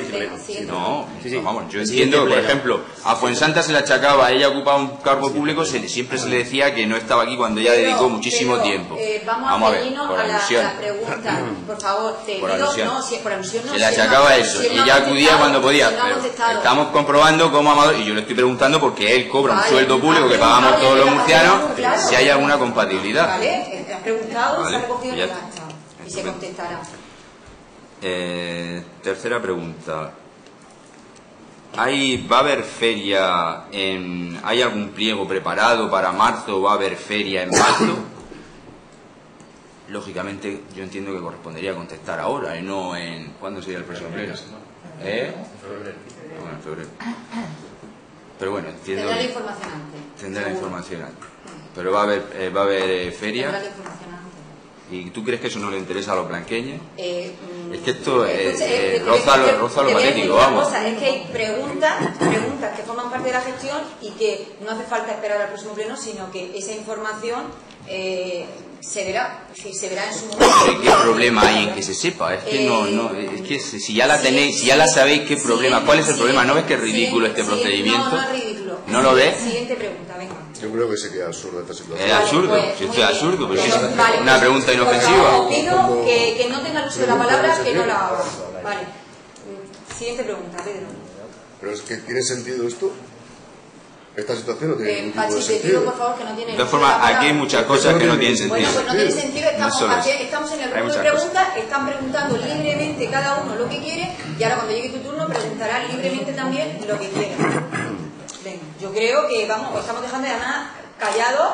S7: No, vamos, yo entiendo, por ejemplo, a Fuensanta se le achacaba, ella ocupaba un cargo público, siempre se le decía que no estaba aquí cuando ella dedicó muchísimo tiempo.
S1: Vamos a ver, por alusión. La pregunta, por favor,
S7: por alusión.
S1: Por alusión no.
S7: Se le achacaba eso, y ella acudía cuando podía. Pero estamos comprobando cómo Amador, y yo le estoy preguntando porque él cobra un sueldo público que pagamos todos los murcianos, si hay alguna compatibilidad.
S1: Vale, has preguntado, se ha recogido y ya está. Y se contestará.
S7: Tercera pregunta. ¿Va a haber feria hay algún pliego preparado para marzo? ¿Va a haber feria en marzo? Lógicamente yo entiendo que correspondería contestar ahora y no en... ¿Cuándo sería el próximo pleno? En febrero. Bueno, en febrero. Pero bueno, entiendo.
S1: Tendrá la información antes.
S7: Tendrá la información antes. Pero va a haber feria.
S1: Tendrá la información antes.
S7: ¿Y tú crees que eso no le interesa a los blanqueños? Es que esto roza lo patético, vamos.
S1: Es que hay preguntas que forman parte de la gestión y que no hace falta esperar al próximo pleno, sino que esa información se verá en su momento.
S7: Pero ¿qué problema hay en que se sepa? Es que es que si ya la tenéis, si ya la sabéis, ¿qué problema? ¿Cuál es el problema? ¿No ves que es ridículo este procedimiento?
S1: No es ridículo.
S7: ¿No lo ves?
S1: Siguiente pregunta, venga.
S3: Yo creo que se queda absurda esta situación.
S7: Es absurdo,
S1: pues,
S7: si esto es absurdo, pero si es
S1: vale,
S7: una pregunta inofensiva.
S1: Os pido que no tenga el uso de la palabra, que no la haga. Vale. Siguiente pregunta, Pedro.
S3: Pero es que ¿tiene sentido esto? ¿Esta situación no tiene ningún tipo de
S1: Pachi, te pido
S3: sentido?
S1: por favor que no tiene.
S7: De todas formas, aquí hay muchas cosas que no tienen sentido.
S1: Bueno, pues no tiene sentido, estamos en el grupo de preguntas,
S7: cosas.
S1: están preguntando libremente cada uno lo que quiere y ahora cuando llegue tu turno preguntarás libremente también lo que quieras. Venga, yo creo que os estamos dejando de nada callados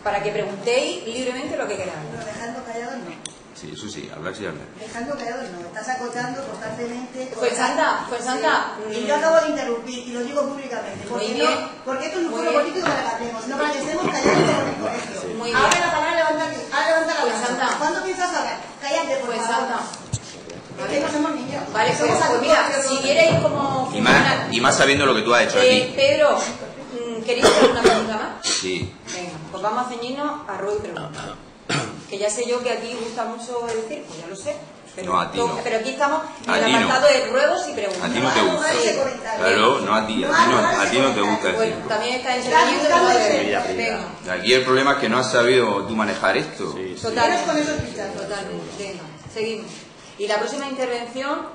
S1: para que preguntéis libremente lo que queráis.
S11: Pero dejando callados no.
S7: Sí, eso sí, hablar sí hablar.
S11: Dejando callados no, estás acotando constantemente.
S1: Santa.
S11: Y yo acabo de interrumpir y lo digo públicamente. Porque, porque esto es un foro político para que hablemos, no para que estemos callados en el colegio.
S1: Muy bien.
S11: Ahora la palabra, levántate. Ahora levanta la mano.
S1: Santa.
S11: ¿Cuándo piensas hablar? Cállate, por favor.
S1: Santa.
S11: Es que no somos niños.
S1: Vale, pues mira, si queréis como...
S7: Y más sabiendo lo que tú has hecho aquí.
S1: Pedro, ¿queréis hacer una pregunta más?
S7: Sí.
S1: Venga, pues vamos a ceñirnos a rueda y pregunta. Que ya sé yo que aquí gusta mucho el circo, ya lo sé. Pero,
S7: no, a ti no.
S1: Pero aquí estamos en
S7: a
S1: el apartado de ruedos y preguntas.
S7: A ti no te gusta. Claro, no a ti no te gusta el
S1: bueno,
S7: circo.
S1: también está entretenido. Venga.
S7: Aquí el problema es que no has sabido tú manejar esto.
S1: Totalmente. Venga, seguimos. Y la próxima intervención,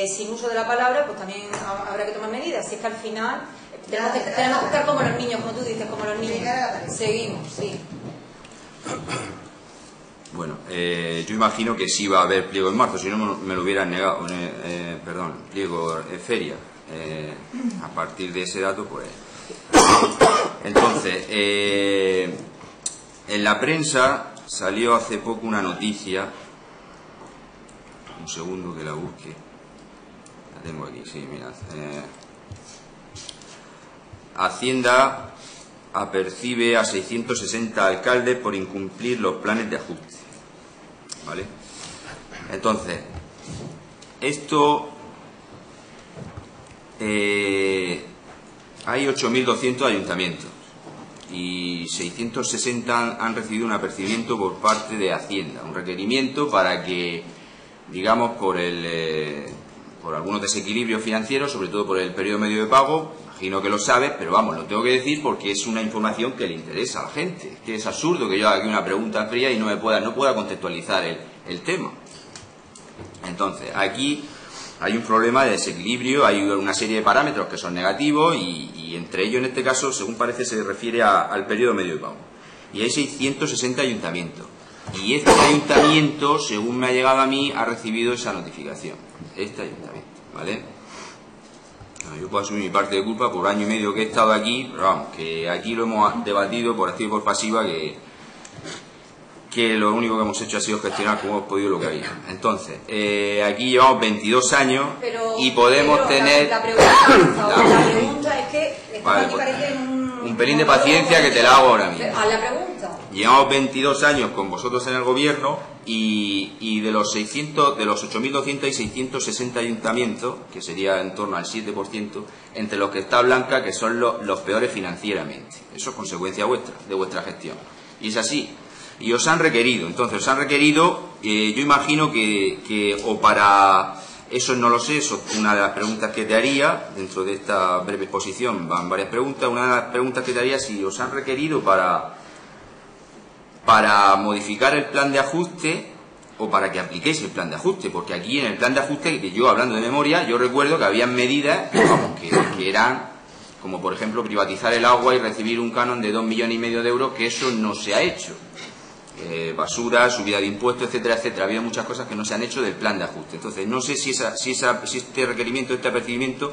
S1: sin uso de la palabra, pues también habrá que tomar medidas. Si es que al final tenemos que estar como los niños, como tú dices, como los niños. Seguimos, sí.
S7: Bueno, yo imagino que sí va a haber pliego en marzo, si no me lo hubieran negado, pliego feria. A partir de ese dato, pues... Entonces, en la prensa salió hace poco una noticia, un segundo que la busque, la tengo aquí, sí, mirad. Hacienda apercibe a 660 alcaldes por incumplir los planes de ajuste. ¿Vale? Entonces, esto... hay 8.200 ayuntamientos y 660 han recibido un apercibimiento por parte de Hacienda, un requerimiento para que, digamos, por algunos desequilibrios financieros, sobre todo por el periodo medio de pago. Imagino que lo sabes, pero vamos, lo tengo que decir porque es una información que le interesa a la gente. Es que es absurdo que yo haga aquí una pregunta fría y no pueda contextualizar el tema. Entonces, aquí hay un problema de desequilibrio, hay una serie de parámetros que son negativos y entre ellos, en este caso, según parece, se refiere al periodo medio de pago. Y hay 660 ayuntamientos. Y este ayuntamiento, según me ha llegado a mí, ha recibido esa notificación. Este ayuntamiento, ¿vale? Yo puedo asumir mi parte de culpa por año y medio que he estado aquí, pero vamos, que aquí lo hemos debatido por activa y por pasiva, que lo único que hemos hecho ha sido gestionar como hemos podido lo que había. Entonces, aquí llevamos 22 años y podemos tener...
S1: La pregunta es que...
S7: Vale, pues, un pelín de paciencia que te la hago ahora mismo.
S1: A la pregunta.
S7: Llevamos 22 años con vosotros en el gobierno y de los 8.200 y 660 ayuntamientos, que sería en torno al 7%, entre los que está Blanca, que son los peores financieramente. Eso es consecuencia vuestra, de vuestra gestión. Y es así. Y os han requerido. Entonces, os han requerido, yo imagino que o para... Eso no lo sé, eso es una de las preguntas que te haría. Dentro de esta breve exposición van varias preguntas. Una de las preguntas que te haría, si os han requerido para modificar el plan de ajuste o para que apliquéis el plan de ajuste, porque aquí en el plan de ajuste, que yo hablando de memoria, yo recuerdo que habían medidas que eran, como por ejemplo privatizar el agua y recibir un canon de 2,5 millones de euros, que eso no se ha hecho. Basura, subida de impuestos, etcétera, etcétera. Había muchas cosas que no se han hecho del plan de ajuste. Entonces, no sé si este requerimiento, este apercibimiento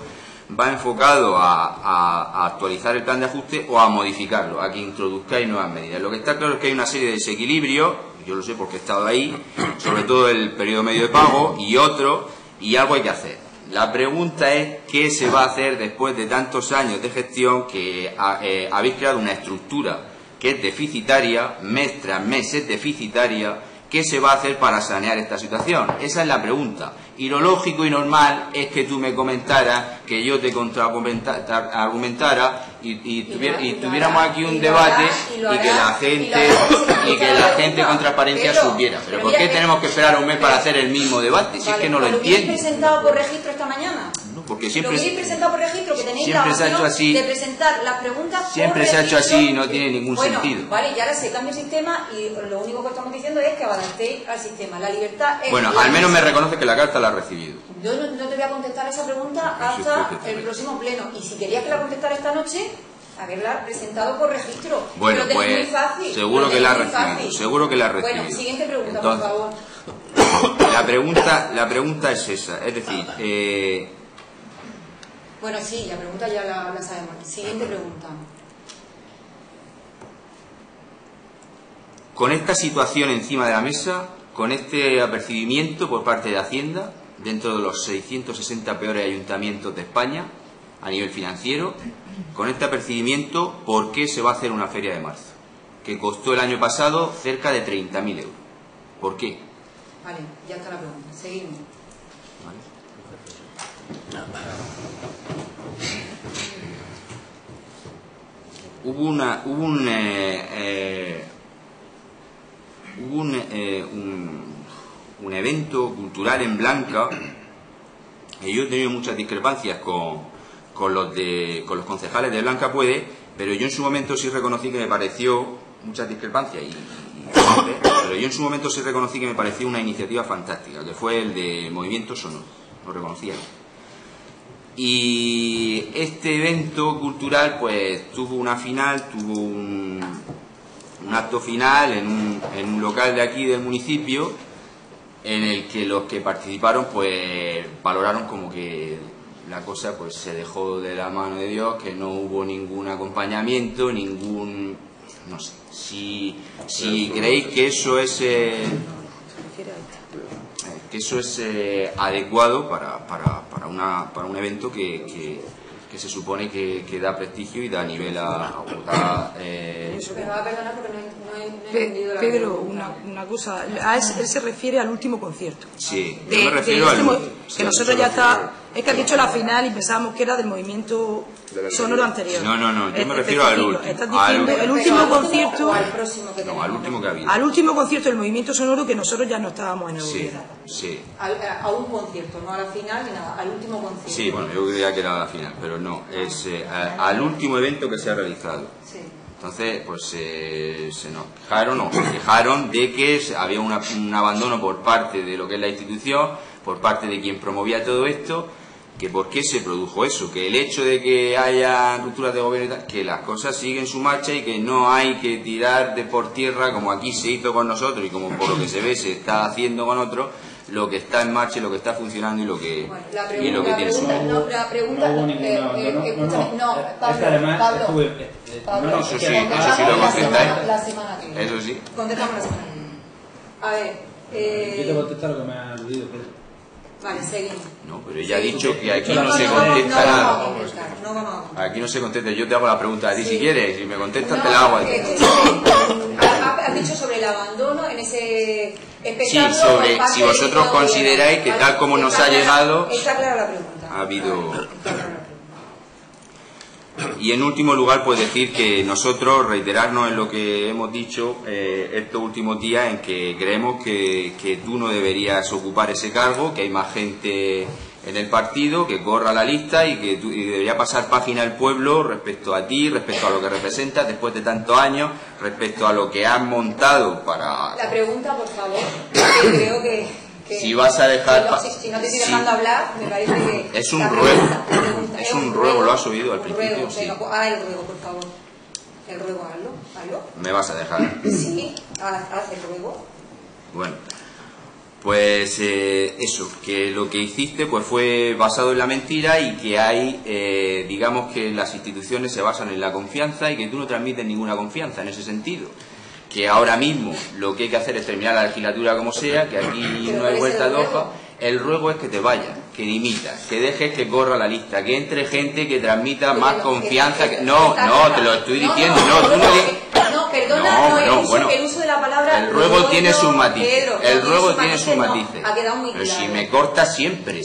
S7: va enfocado a actualizar el plan de ajuste o a modificarlo, a que introduzcáis nuevas medidas. Lo que está claro es que hay una serie de desequilibrios, yo lo sé porque he estado ahí, sobre todo el periodo medio de pago y algo hay que hacer. La pregunta es qué se va a hacer después de tantos años de gestión que habéis creado una estructura que es deficitaria, mes tras mes es deficitaria, ¿qué se va a hacer para sanear esta situación? Esa es la pregunta. Y lo lógico y normal es que tú me comentaras, que yo te contraargumentara y tuviéramos aquí un debate y que la gente con transparencia supiera. Pero ¿por qué tenemos que esperar un mes para hacer el mismo debate? Si es que no lo entiendo.
S1: ¿Lo habéis presentado por registro esta mañana?
S7: Porque siempre,
S1: lo habéis presentado por registro, que tenéis la opción de presentar las preguntas
S7: siempre se ha hecho así y no tiene ningún sentido.
S1: Vale, y ahora se cambia el sistema y lo único que estamos diciendo es que adaptéis al sistema. La libertad es...
S7: Bueno, al menos me reconoce que la carta la ha recibido.
S1: Yo no te voy a contestar esa pregunta hasta el próximo pleno. Y si querías que la contestara esta noche, haberla presentado por registro.
S7: Bueno,
S1: pero
S7: pues
S1: muy fácil,
S7: seguro que la ha recibido. Seguro que la ha recibido.
S1: Bueno, siguiente pregunta, por favor.
S7: La pregunta es esa. Es decir...
S1: Bueno, sí, la pregunta ya la sabemos. Siguiente pregunta.
S7: Con esta situación encima de la mesa, con este apercibimiento por parte de Hacienda, dentro de los 660 peores ayuntamientos de España, a nivel financiero, con este apercibimiento, ¿por qué se va a hacer una feria de marzo? Que costó el año pasado cerca de 30.000 euros. ¿Por qué?
S1: Vale, ya está la pregunta. Seguimos. Vale.
S7: Hubo un evento cultural en Blanca, y yo he tenido muchas discrepancias con los concejales de Blanca Puede, pero yo en su momento sí reconocí que me pareció muchas discrepancias pero yo en su momento sí reconocí que me pareció una iniciativa fantástica, que fue el de Movimiento Sonoro, lo reconocía. Y este evento cultural pues tuvo una final, tuvo un acto final en un local de aquí del municipio, en el que los que participaron pues valoraron como que la cosa pues se dejó de la mano de Dios, que no hubo ningún acompañamiento, ningún... no sé, si creéis que eso es... adecuado para un evento que se supone que da prestigio y da nivel a...
S10: Pedro, una cosa, él se refiere al último concierto.
S7: Sí, yo me refiero
S10: que nosotros ya está... Es que has dicho la final y pensábamos que era del movimiento sonoro anterior.
S7: No, yo me refiero al último.
S10: Estás diciendo el último concierto...
S7: al último que había.
S10: Al último concierto del movimiento sonoro, que nosotros ya no estábamos en el gobierno.
S7: Sí.
S1: A un concierto, no a la final ni nada, al último concierto.
S7: Sí, bueno, yo creía que era la final, pero no, es al último evento que se ha realizado.
S1: Sí.
S7: Entonces, pues se quejaron de que había un abandono por parte de lo que es la institución, por parte de quien promovía todo esto, que por qué se produjo eso, que el hecho de que haya rupturas de gobierno y tal, que las cosas siguen su marcha y que no hay que tirar de por tierra, como aquí se hizo con nosotros y como por lo que se ve se está haciendo con otros, lo que está en marcha y lo que está funcionando y lo que tiene su...
S1: La pregunta... Pablo,
S7: eso sí lo contestáis.
S1: La semana que viene.
S7: Eso sí.
S1: Contestamos la semana que viene. A ver...
S9: Yo te contesto lo que me ha aludido, Pedro.
S1: Vale, seguimos.
S7: No, pero ella ha dicho que aquí no se contesta nada.
S1: No vamos a contestar.
S7: Aquí no se contesta. Yo te hago la pregunta a ti si quieres. Si me contestas, te la hago a ti.
S1: Has dicho sobre el abandono en ese espectáculo.
S7: Sí, sobre si vosotros consideráis que tal como nos ha llegado...
S1: Está clara la pregunta.
S7: Ha habido... Y en último lugar, pues decir que nosotros reiterarnos en lo que hemos dicho estos últimos días, en que creemos que tú no deberías ocupar ese cargo, que hay más gente en el partido, que corra la lista y que debería pasar página el pueblo respecto a ti, respecto a lo que representas después de tantos años, respecto a lo que has montado para...
S1: La pregunta, por favor, que creo que
S7: si vas a dejar...
S1: Si no te estoy dejando hablar, me parece que...
S7: Es un ruego. Es un ruego, lo has oído al principio.
S1: Ruego, sí. El ruego, por favor. El ruego, hazlo.
S7: ¿Me vas a dejar?
S1: Sí, haz el ruego.
S7: Bueno, pues eso, que lo que hiciste pues fue basado en la mentira y que hay, digamos que las instituciones se basan en la confianza y que tú no transmites ninguna confianza en ese sentido. Que ahora mismo lo que hay que hacer es terminar la legislatura como sea, que aquí no hay vuelta de hoja. El ruego es que te vayas, que dimitas, que dejes que corra la lista, que entre gente que transmita más confianza. No, te lo estoy diciendo. No, tú no...
S1: No, que perdona, no he dicho el uso de la palabra.
S7: El ruego tiene sus matices. El ruego tiene sus matices.
S1: Ha quedado muy claro.
S7: Pero si me corta siempre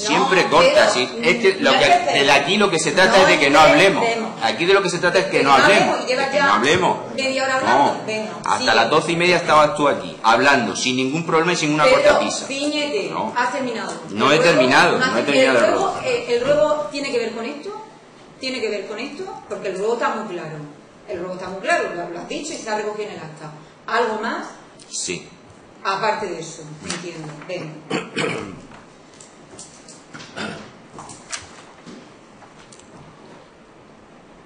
S7: corta. Si, es que aquí lo que se trata es de que no hablemos. Aquí de lo que se trata es que no hablemos. Que no hablemos.
S1: Media hora hablando.
S7: Hasta las 12:30 estabas tú aquí, hablando, sin ningún problema y sin una cortapisa.
S1: Piñete, has terminado.
S7: No he terminado el ruego.
S1: ¿El ruego tiene que ver con esto? Tiene que ver con esto, porque el ruego está muy claro. El ruego está muy claro, lo has dicho y está recogido en el acta. ¿Algo más?
S7: Sí.
S1: Aparte de eso, entiendo. Ven.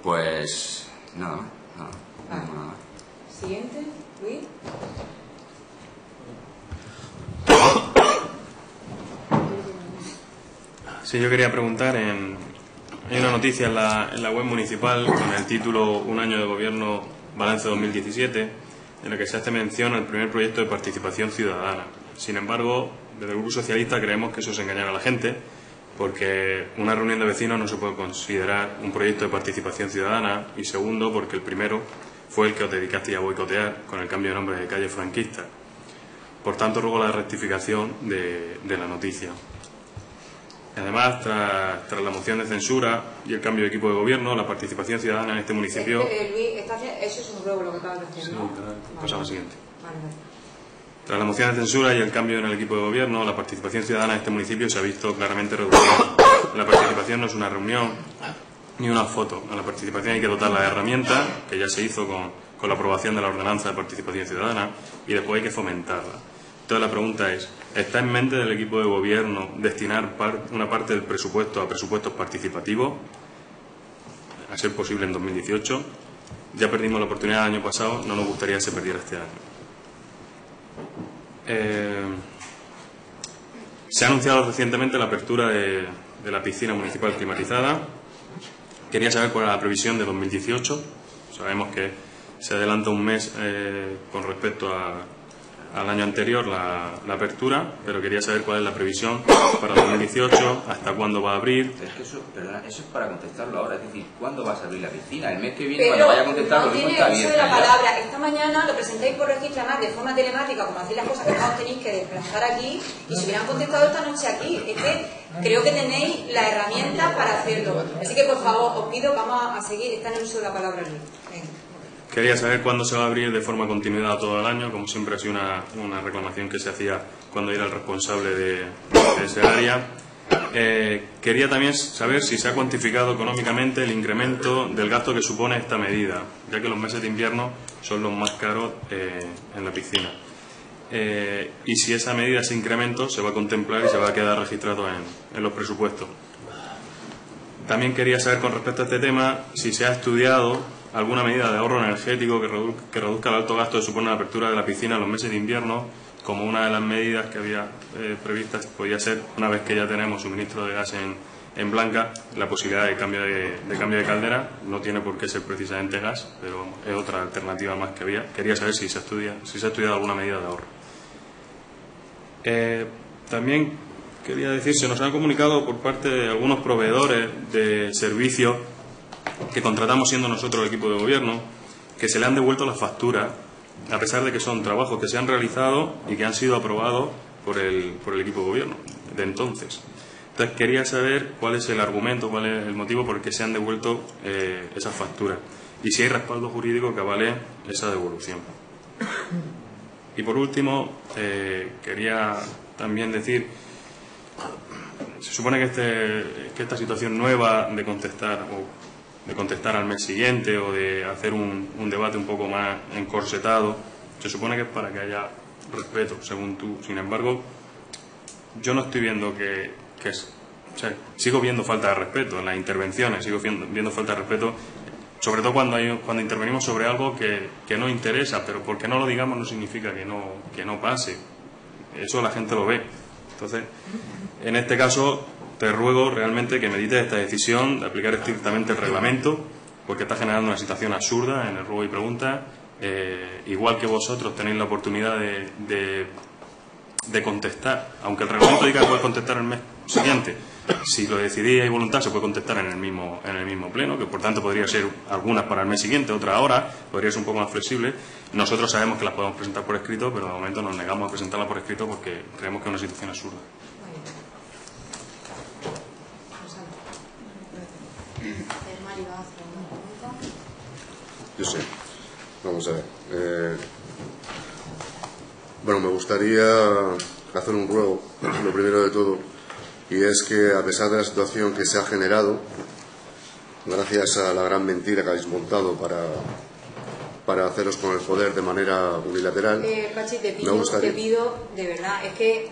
S7: Pues nada.
S1: Vale. Siguiente, Luis.
S4: Sí, yo quería preguntar, hay una noticia en la web municipal con el título Un año de gobierno, balance 2017, en el que se hace mención al primer proyecto de participación ciudadana. Sin embargo, desde el Grupo Socialista creemos que eso es engañar a la gente, porque una reunión de vecinos no se puede considerar un proyecto de participación ciudadana, y segundo, porque el primero fue el que os dedicasteis a boicotear con el cambio de nombre de calle franquista. Por tanto, ruego la rectificación de la noticia. Además, tras la moción de censura y el cambio de equipo de gobierno, la participación ciudadana en este municipio...
S1: Luis, eso es un ruego lo que acabas de hacer, ¿no?
S4: Sí, pasa lo siguiente.
S1: Vale.
S4: Tras la moción de censura y el cambio en el equipo de gobierno, la participación ciudadana en este municipio se ha visto claramente reducida. La participación no es una reunión ni una foto. A la participación hay que dotar la herramienta, que ya se hizo con la aprobación de la ordenanza de participación ciudadana, y después hay que fomentarla. Entonces la pregunta es, ¿está en mente del equipo de gobierno destinar una parte del presupuesto a presupuestos participativos? A ser posible en 2018. Ya perdimos la oportunidad el año pasado, no nos gustaría que se perdiera este año. Se ha anunciado recientemente la apertura de la piscina municipal climatizada. Quería saber cuál era la previsión de 2018. Sabemos que se adelanta un mes con respecto al año anterior la apertura, pero quería saber cuál es la previsión para 2018, hasta cuándo va a abrir.
S7: Es que eso es para contestarlo ahora, es decir, ¿cuándo vas a abrir la piscina? El mes que viene, cuando vaya a contestar, lo mismo está bien.
S1: Pero no tiene uso de la palabra. Esta mañana lo presentáis por registro, además de forma telemática, como hacéis las cosas que no os tenéis que desplazar aquí, y si hubieran contestado esta noche aquí, es que creo que tenéis la herramienta para hacerlo. Así que, por favor, os pido, vamos a seguir, está en el uso de la palabra aquí. Venga.
S4: Quería saber cuándo se va a abrir de forma continuada todo el año, como siempre ha sido una reclamación que se hacía cuando era el responsable de ese área. Quería también saber si se ha cuantificado económicamente el incremento del gasto que supone esta medida, ya que los meses de invierno son los más caros en la piscina. Y si esa medida, ese incremento, se va a contemplar y se va a quedar registrado en los presupuestos. También quería saber con respecto a este tema si se ha estudiado alguna medida de ahorro energético que reduzca el alto gasto que supone la apertura de la piscina en los meses de invierno, como una de las medidas que había previstas podía ser, una vez que ya tenemos suministro de gas en Blanca, la posibilidad de cambio de caldera. No tiene por qué ser precisamente gas, pero es otra alternativa más que había. Quería saber si se ha estudiado alguna medida de ahorro. También quería decir, se nos han comunicado por parte de algunos proveedores de servicios que contratamos siendo nosotros el equipo de gobierno, que se le han devuelto las facturas, a pesar de que son trabajos que se han realizado y que han sido aprobados por el equipo de gobierno de entonces. Entonces quería saber cuál es el argumento, cuál es el motivo por el que se han devuelto esas facturas y si hay respaldo jurídico que avale esa devolución. Y por último, quería también decir, se supone que esta situación nueva de contestar al mes siguiente o de hacer un debate un poco más encorsetado, se supone que es para que haya respeto, según tú. Sin embargo, yo no estoy viendo o sea, sigo viendo falta de respeto en las intervenciones, sigo viendo falta de respeto, sobre todo cuando intervenimos sobre algo que no interesa, pero porque no lo digamos no significa que no pase. Eso la gente lo ve. Entonces, en este caso, te ruego realmente que medites esta decisión de aplicar estrictamente el reglamento, porque está generando una situación absurda en el ruego y pregunta. Igual que vosotros tenéis la oportunidad de contestar, aunque el reglamento diga que puedes contestar el mes siguiente, Si lo decidí y hay voluntad, se puede contestar en el mismo pleno, que por tanto podría ser algunas para el mes siguiente, otras ahora, podría ser un poco más flexible. Nosotros sabemos que las podemos presentar por escrito, pero de momento nos negamos a presentarlas por escrito porque creemos que es una situación absurda.
S3: Yo sé. Vamos a ver. Bueno, me gustaría hacer un ruego, lo primero de todo, y es que a pesar de la situación que se ha generado, gracias a la gran mentira que habéis montado para haceros con el poder de manera unilateral,
S1: Pachi, te pido, de verdad, es que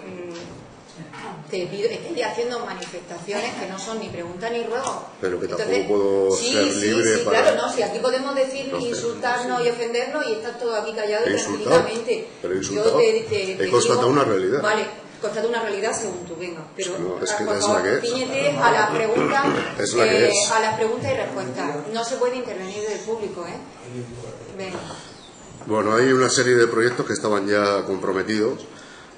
S1: estoy haciendo manifestaciones que no son ni preguntas ni ruegos.
S3: Pero que tampoco puedo ser libre para...
S1: Claro, no, si aquí podemos decir insultarnos y ofendernos y estar todo aquí callado y tranquilamente.
S3: Pero insultado, he constatado una realidad.
S1: Vale, constato una realidad según tú, venga. Pero
S3: no, es que
S1: por
S3: es
S1: favor,
S3: la que es.
S1: ciñete a las preguntas,
S3: a
S1: las preguntas y respuestas. No se puede intervenir del público, ¿eh? Venga.
S3: Bueno, hay una serie de proyectos que estaban ya comprometidos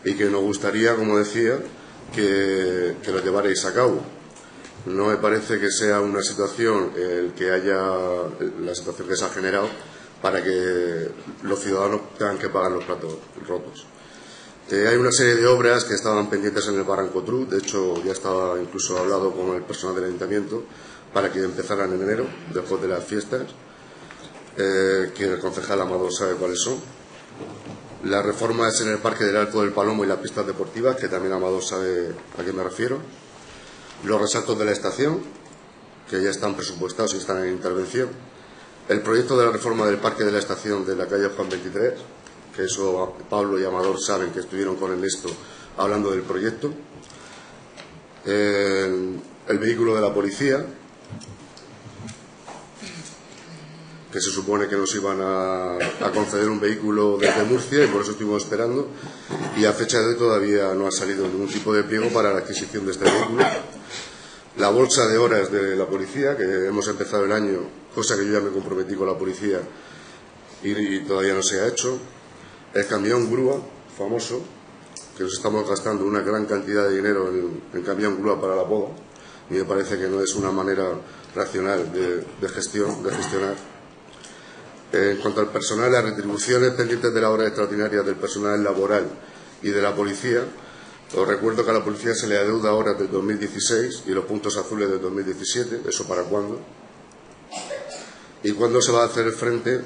S3: y que nos gustaría, como decía, que lo llevarais a cabo. No me parece que sea una situación la situación que se ha generado para que los ciudadanos tengan que pagar los platos rotos. Hay una serie de obras que estaban pendientes en el Barranco Trut, de hecho ya estaba incluso hablado con el personal del ayuntamiento para que empezaran en enero, después de las fiestas, que el concejal Amador sabe cuáles son. Las reformas en el Parque del Alto del Palomo y las pistas deportivas, que también Amador sabe a qué me refiero. Los resaltos de la estación, que ya están presupuestados y están en intervención. El proyecto de la reforma del Parque de la Estación de la calle Juan 23, que eso Pablo y Amador saben que estuvieron con Ernesto hablando del proyecto. El vehículo de la policía, que se supone que nos iban a conceder un vehículo desde Murcia y por eso estuvimos esperando, y a fecha de hoy todavía no ha salido ningún tipo de pliego para la adquisición de este vehículo. La bolsa de horas de la policía, que hemos empezado el año, cosa que yo ya me comprometí con la policía y todavía no se ha hecho. El camión grúa, famoso, que nos estamos gastando una gran cantidad de dinero en camión grúa para la poda, y me parece que no es una manera racional de gestionar. En cuanto al personal, las retribuciones pendientes de la hora extraordinaria del personal laboral y de la policía, os recuerdo que a la policía se le adeuda horas del 2016 y los puntos azules del 2017, ¿eso para cuándo? ¿Y cuándo se va a hacer frente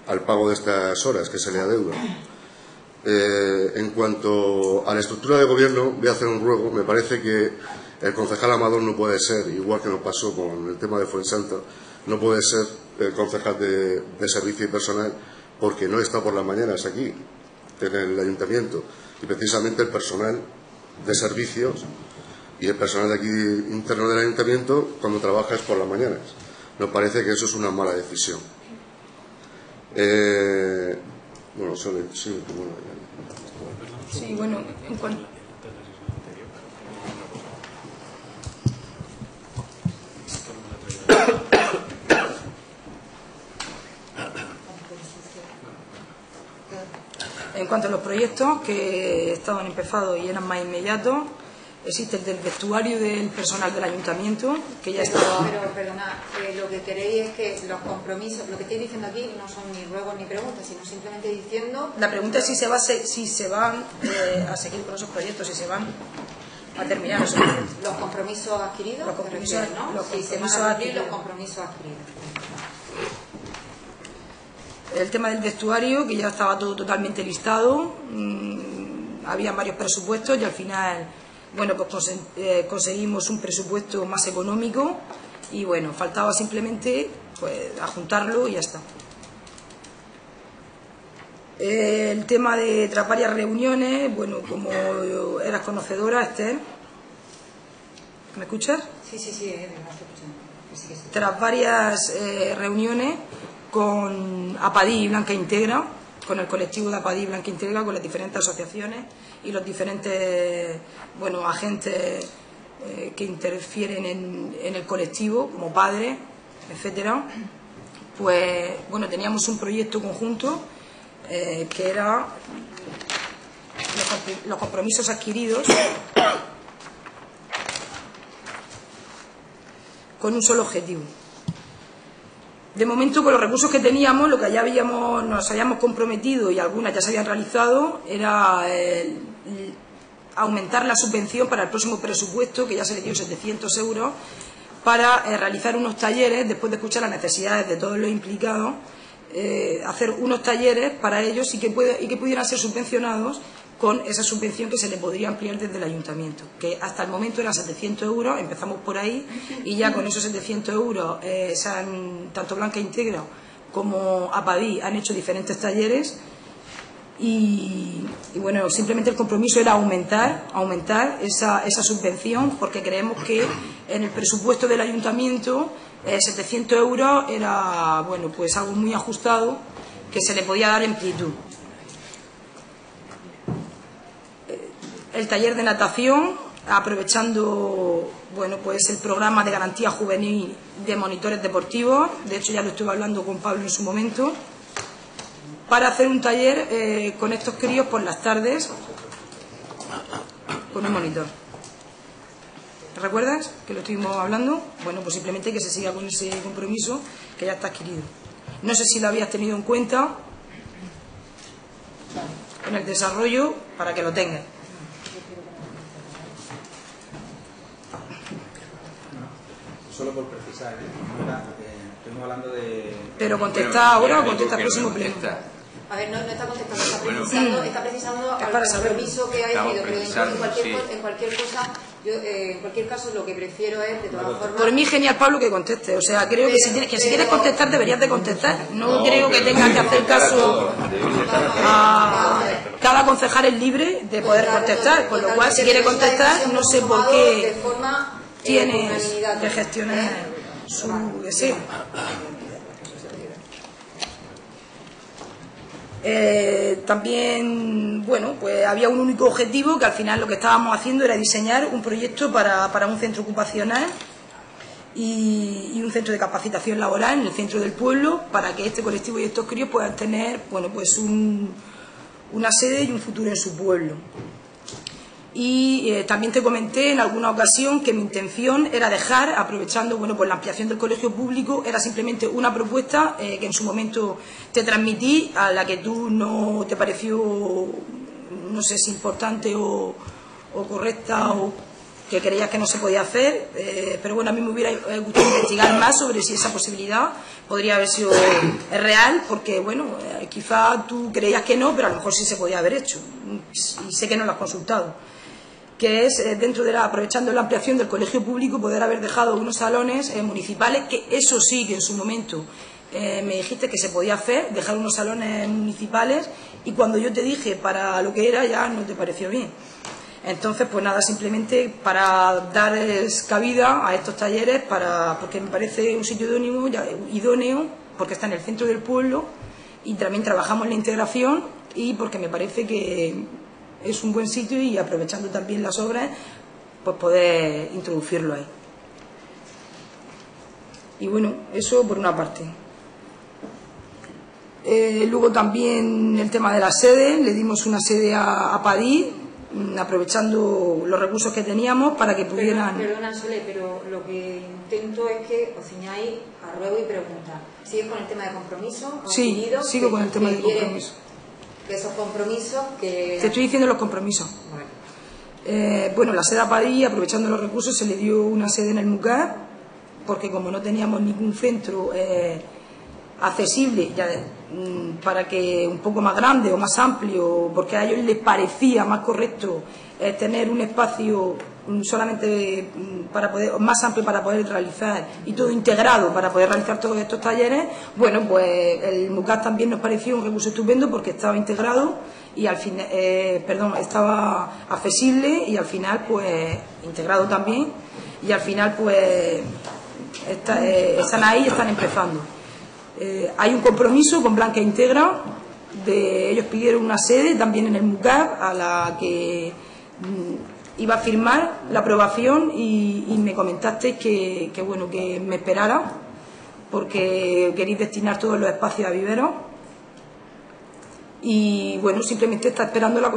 S3: al pago de estas horas que se le adeuda? En cuanto a la estructura de gobierno, voy a hacer un ruego. Me parece que el concejal Amador no puede ser, igual que nos pasó con el tema de Fuensanta, no puede ser el concejal de servicio y personal porque no está por las mañanas aquí en el ayuntamiento, y precisamente el personal de servicios y el personal de aquí interno del ayuntamiento cuando trabaja es por las mañanas. Nos parece que eso es una mala decisión. Bueno,
S10: sí, bueno, en cuanto... En cuanto a los proyectos que estaban empezados y eran más inmediatos, existe el del vestuario del personal del ayuntamiento, que ya estaba...
S1: Pero perdona, lo que queréis es que los compromisos, lo que estáis diciendo aquí no son ni ruegos ni preguntas, sino simplemente diciendo...
S10: La pregunta es si se van a seguir con esos proyectos, si se van a terminar esos proyectos.
S1: Los compromisos adquiridos,
S10: los compromisos,
S1: ¿no? Si se van a cumplir los compromisos adquiridos.
S10: El tema del vestuario, que ya estaba todo totalmente listado, había varios presupuestos y al final, bueno, pues conseguimos un presupuesto más económico y bueno, faltaba simplemente pues adjuntarlo y ya está. El tema de tras varias reuniones, bueno, como eras conocedora, Esther, ¿me escuchas?
S1: Sí, me estoy escuchando.
S10: Tras varias reuniones con APADI y Blanca Integra, con el colectivo de APADI y Blanca Integra, con las diferentes asociaciones y los diferentes agentes que interfieren en el colectivo, como padres, etcétera, pues bueno, teníamos un proyecto conjunto que era... los compromisos adquiridos con un solo objetivo. De momento, con los recursos que teníamos, lo que ya nos habíamos comprometido y algunas ya se habían realizado era aumentar la subvención para el próximo presupuesto, que ya se le dio 700 euros, para realizar unos talleres, después de escuchar las necesidades de todos los implicados, hacer unos talleres para ellos y que pudieran ser subvencionados con esa subvención que se le podría ampliar desde el ayuntamiento, que hasta el momento eran 700 euros, empezamos por ahí, y ya con esos 700 euros tanto Blanca Integra como Apadí han hecho diferentes talleres y bueno, simplemente el compromiso era aumentar esa subvención, porque creemos que en el presupuesto del ayuntamiento 700 euros era, bueno, pues algo muy ajustado que se le podía dar amplitud. El taller de natación, aprovechando, bueno, pues el programa de garantía juvenil de monitores deportivos, de hecho ya lo estuve hablando con Pablo en su momento, para hacer un taller con estos críos por las tardes con un monitor. ¿Recuerdas que lo estuvimos hablando? Bueno, pues simplemente que se siga con ese compromiso que ya está adquirido. No sé si lo habías tenido en cuenta en el desarrollo para que lo tengas.
S9: Solo por precisar, estuvimos hablando de...
S10: Pero contesta ahora o contesta el próximo pleno.
S1: A ver, no está contestando, está precisando al compromiso que ha decidido, pero en cualquier caso lo que prefiero es, de todas formas...
S10: Por mí genial, Pablo, que conteste. O sea, creo que si quieres contestar deberías de contestar. No creo que tengas que hacer caso a... Cada concejal es libre de poder contestar, con lo cual si quiere contestar, no sé por qué tienes que gestionar su deseo. También, bueno, pues había un único objetivo, que al final lo que estábamos haciendo era diseñar un proyecto para un centro ocupacional y un centro de capacitación laboral en el centro del pueblo, para que este colectivo y estos críos puedan tener, bueno, pues una sede y un futuro en su pueblo. Y también te comenté en alguna ocasión que mi intención era dejar, aprovechando, bueno, pues la ampliación del colegio público, era simplemente una propuesta que en su momento te transmití, a la que tú no te pareció, no sé si importante o correcta, o que creías que no se podía hacer, pero bueno, a mí me hubiera gustado investigar más sobre si esa posibilidad podría haber sido real, porque bueno, quizá tú creías que no, pero a lo mejor sí se podía haber hecho, y sé que no lo has consultado, que es, dentro de aprovechando la ampliación del colegio público, poder haber dejado unos salones municipales, que eso sí que en su momento me dijiste que se podía hacer, dejar unos salones municipales, y cuando yo te dije para lo que era ya no te pareció bien. Entonces, pues nada, simplemente para dar cabida a estos talleres, porque me parece un sitio idóneo, porque está en el centro del pueblo, y también trabajamos en la integración, y porque me parece que es un buen sitio, y aprovechando también las obras, pues poder introducirlo ahí. Y bueno, eso por una parte. Luego también el tema de la sede, le dimos una sede a Padí, aprovechando los recursos que teníamos para que pudieran...
S1: Perdona, Sole, pero lo que intento es que os ciñáis a ruego y pregunta. ¿Sigues con el tema de compromiso?
S10: Sí, sigo con el tema de compromiso.
S1: Que esos compromisos que...
S10: Te estoy diciendo los compromisos. Vale. Bueno, la sede a Padí, aprovechando los recursos, se le dio una sede en el MUCAP, porque como no teníamos ningún centro accesible, para que un poco más grande o más amplio, porque a ellos les parecía más correcto tener un espacio solamente para poder, más amplio para poder realizar, y todo integrado para poder realizar todos estos talleres. Bueno, pues el MUCAP también nos pareció un recurso estupendo, porque estaba integrado y al final, estaba accesible, y al final pues integrado también, y al final pues están ahí y están empezando. Hay un compromiso con Blanca Integra, ellos pidieron una sede también en el MUCAP, a la que iba a firmar la aprobación, y me comentaste que bueno, que me esperara, porque queréis destinar todos los espacios a viveros. y bueno, simplemente están esperando la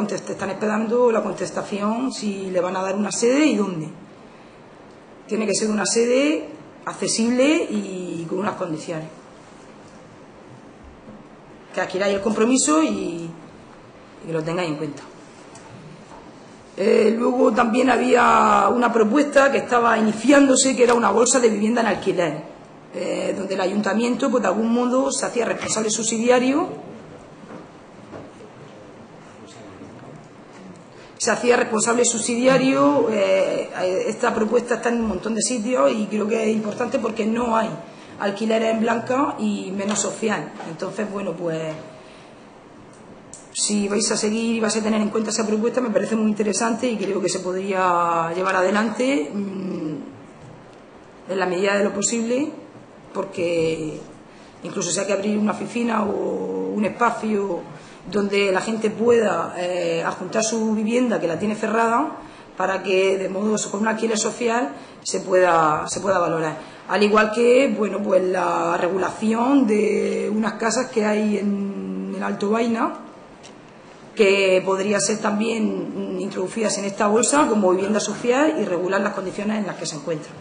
S10: contestación si le van a dar una sede y dónde. Tiene que ser una sede accesible y con unas condiciones. Que adquiráis el compromiso y que lo tengáis en cuenta. Luego también había una propuesta que estaba iniciándose, que era una bolsa de vivienda en alquiler, donde el ayuntamiento, pues de algún modo, se hacía responsable subsidiario. Esta propuesta está en un montón de sitios y creo que es importante porque no hay alquileres en blanca y menos social. Entonces, bueno, pues si vais a seguir y vais a tener en cuenta esa propuesta, me parece muy interesante y creo que se podría llevar adelante en la medida de lo posible, porque incluso si hay que abrir una oficina o un espacio donde la gente pueda adjuntar su vivienda que la tiene cerrada, para que de modo con un alquiler social se pueda valorar. Al igual que, bueno, pues la regulación de unas casas que hay en el Alto Baina, que podría ser también introducidas en esta bolsa como vivienda social y regular las condiciones en las que se encuentran.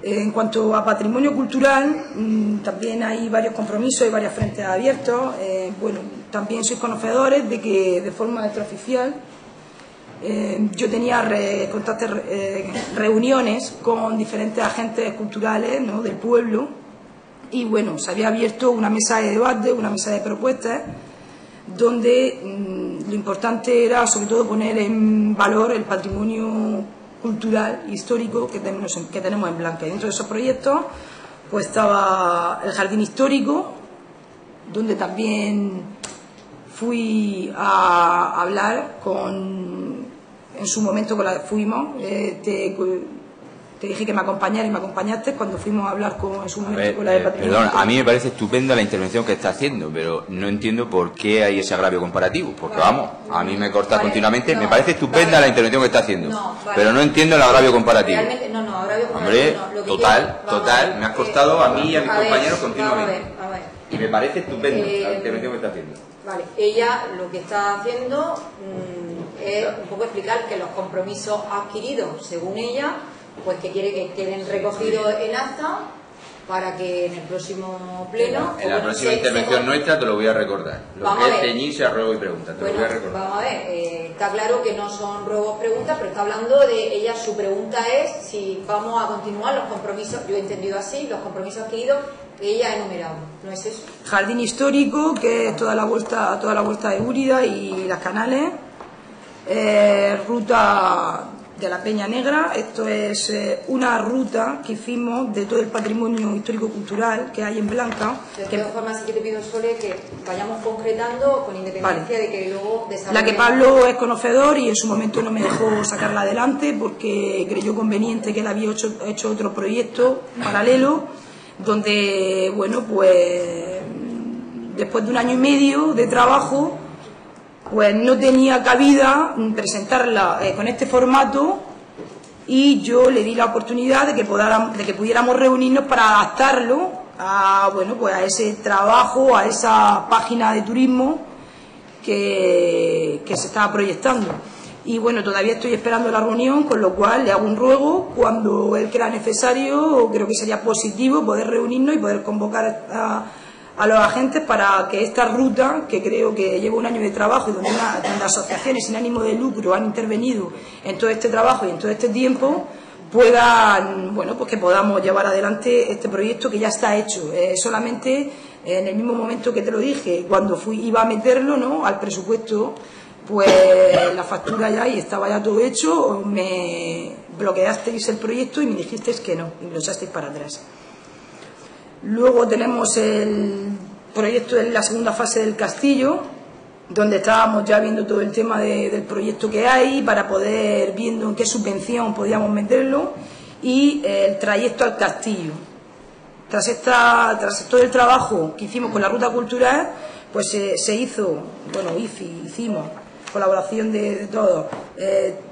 S10: En cuanto a patrimonio cultural, también hay varios compromisos y varios frentes abiertos. Bueno, también sois conocedores de que de forma extraoficial yo tenía reuniones con diferentes agentes culturales, ¿no?, del pueblo, y bueno, se había abierto una mesa de debate, una mesa de propuestas, donde lo importante era sobre todo poner en valor el patrimonio cultural histórico que tenemos en Blanca. Y dentro de esos proyectos pues estaba el jardín histórico, donde también fui a hablar en su momento fuimos, te dije que me acompañara y me acompañaste cuando fuimos a hablar en su momento con la de patrimonio.
S7: Perdón, a mí me parece estupenda la intervención que está haciendo, pero no entiendo por qué hay ese agravio comparativo, porque vamos, a mí me corta continuamente, me parece estupenda la intervención que está haciendo, pero no entiendo el agravio comparativo.
S1: Realmente, agravio comparativo.
S7: Hombre, total, me has cortado a mí y a mis compañeros continuamente.
S1: A ver.
S7: Y me parece estupenda la intervención que está haciendo.
S1: Vale, ella lo que está haciendo es un poco explicar que los compromisos adquiridos, según ella, pues que quiere que queden recogidos en acta para que en el próximo pleno...
S7: En la próxima intervención nuestra te lo voy a recordar. Lo que es ceñirse a ruegos y preguntas, te lo voy a recordar.
S1: Vamos a ver, está claro que no son ruegos preguntas, pero está hablando de ella, su pregunta es si vamos a continuar los compromisos, yo he entendido así, los compromisos adquiridos que ella ha enumerado, ¿no es eso?
S10: Jardín histórico, que es toda la vuelta de Úrida y las Canales, ruta de la Peña Negra. Esto es una ruta que hicimos de todo el patrimonio histórico-cultural que hay en Blanca.
S1: De todas formas, sí que te pido, Sole, que vayamos concretando con independencia de que luego desarrollemos...
S10: La que Pablo es conocedor y en su momento no me dejó sacarla adelante porque creyó conveniente que él había hecho otro proyecto paralelo, donde, bueno, pues después de 1 año y medio de trabajo, pues no tenía cabida presentarla con este formato, y yo le di la oportunidad de que pudiéramos reunirnos para adaptarlo a, bueno, pues a ese trabajo, a esa página de turismo que se estaba proyectando. Y bueno, todavía estoy esperando la reunión, con lo cual le hago un ruego, cuando él crea necesario, creo que sería positivo poder reunirnos y poder convocar a los agentes para que esta ruta, que creo que lleva 1 año de trabajo y donde asociaciones sin ánimo de lucro han intervenido en todo este trabajo y en todo este tiempo, puedan, bueno, pues que podamos llevar adelante este proyecto que ya está hecho. Solamente en el mismo momento que te lo dije, cuando iba a meterlo, ¿no?, al presupuesto, pues la factura ya y estaba ya todo hecho, me bloqueasteis el proyecto y me dijisteis que no, y me lo echasteis para atrás. Luego tenemos el proyecto de la segunda fase del castillo, donde estábamos ya viendo todo el tema del proyecto que hay, para poder viendo en qué subvención podíamos meterlo, y el trayecto al castillo. Tras todo el trabajo que hicimos con la ruta cultural, pues se hizo, bueno, hicimos colaboración de todos,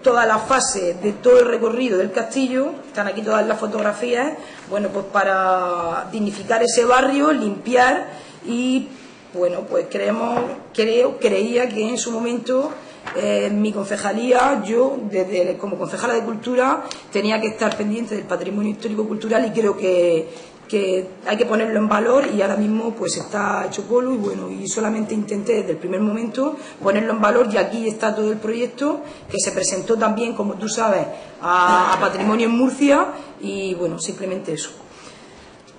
S10: toda la fase de todo el recorrido del castillo, están aquí todas las fotografías, bueno, pues para dignificar ese barrio, limpiar y bueno, pues creía que en su momento mi concejalía, yo como concejala de Cultura tenía que estar pendiente del patrimonio histórico-cultural, y creo que hay que ponerlo en valor, y ahora mismo pues está hecho polvo, y bueno, y solamente intenté desde el primer momento ponerlo en valor, y aquí está todo el proyecto que se presentó también, como tú sabes, a Patrimonio en Murcia, y bueno, simplemente eso.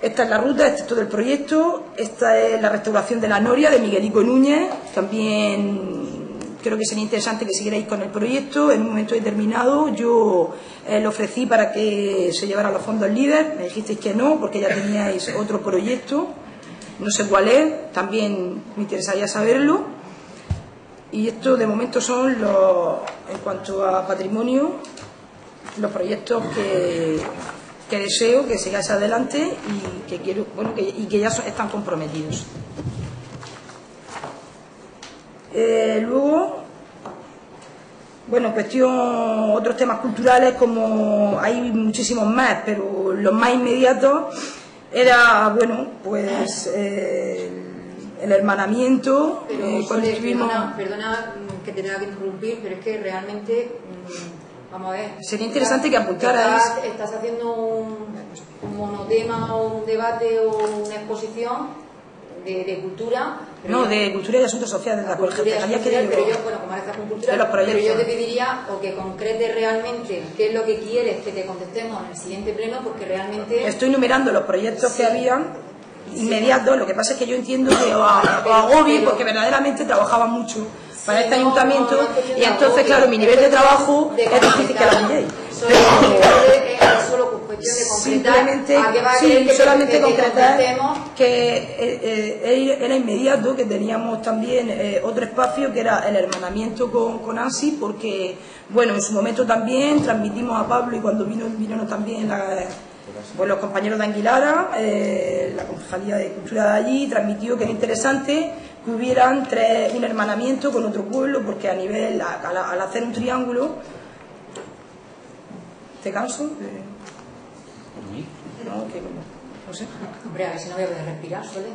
S10: Esta es la ruta, este es todo el proyecto, esta es la restauración de la noria de Miguelico Núñez. También creo que sería interesante que siguierais con el proyecto. En un momento determinado yo le ofrecí para que se llevara los fondos LEADER, me dijisteis que no, porque ya teníais otro proyecto, no sé cuál es, también me interesaría saberlo. Y esto de momento son en cuanto a patrimonio, los proyectos que deseo que sigáis adelante y que quiero, bueno, y que ya están comprometidos. Luego, bueno, otros temas culturales, como hay muchísimos más, pero los más inmediatos era, bueno, pues el hermanamiento. Cuando estuvimos...
S1: Perdona que te tenga que interrumpir, pero es que realmente... Vamos a ver.
S10: Sería interesante que apuntarais.
S1: Estás haciendo un monotema o un debate o una exposición de cultura.
S10: No, de cultura y asuntos sociales.
S1: La concejalía pero yo, bueno, como ahora estás con cultura, pero yo te pediría o que concretes realmente qué es lo que quieres que te contestemos en el siguiente pleno, porque realmente...
S10: Estoy numerando los proyectos que habían inmediatos. Lo que pasa es que yo entiendo que os agobie, porque verdaderamente trabajaba mucho para este ayuntamiento, y entonces, claro, mi nivel de trabajo es difícil que lo pilléis. Simplemente, solamente concretar que era inmediato, que teníamos también otro espacio que era el hermanamiento con ANSI, porque, bueno, en su momento también transmitimos a Pablo, y cuando vinieron también los compañeros de Anguilara, la concejalía de cultura de allí, transmitió que era interesante que hubieran un hermanamiento con otro pueblo, porque a nivel, al hacer un triángulo... ¿Te canso? No sé.
S1: Hombre, a ver si no voy a poder respirar, Sole.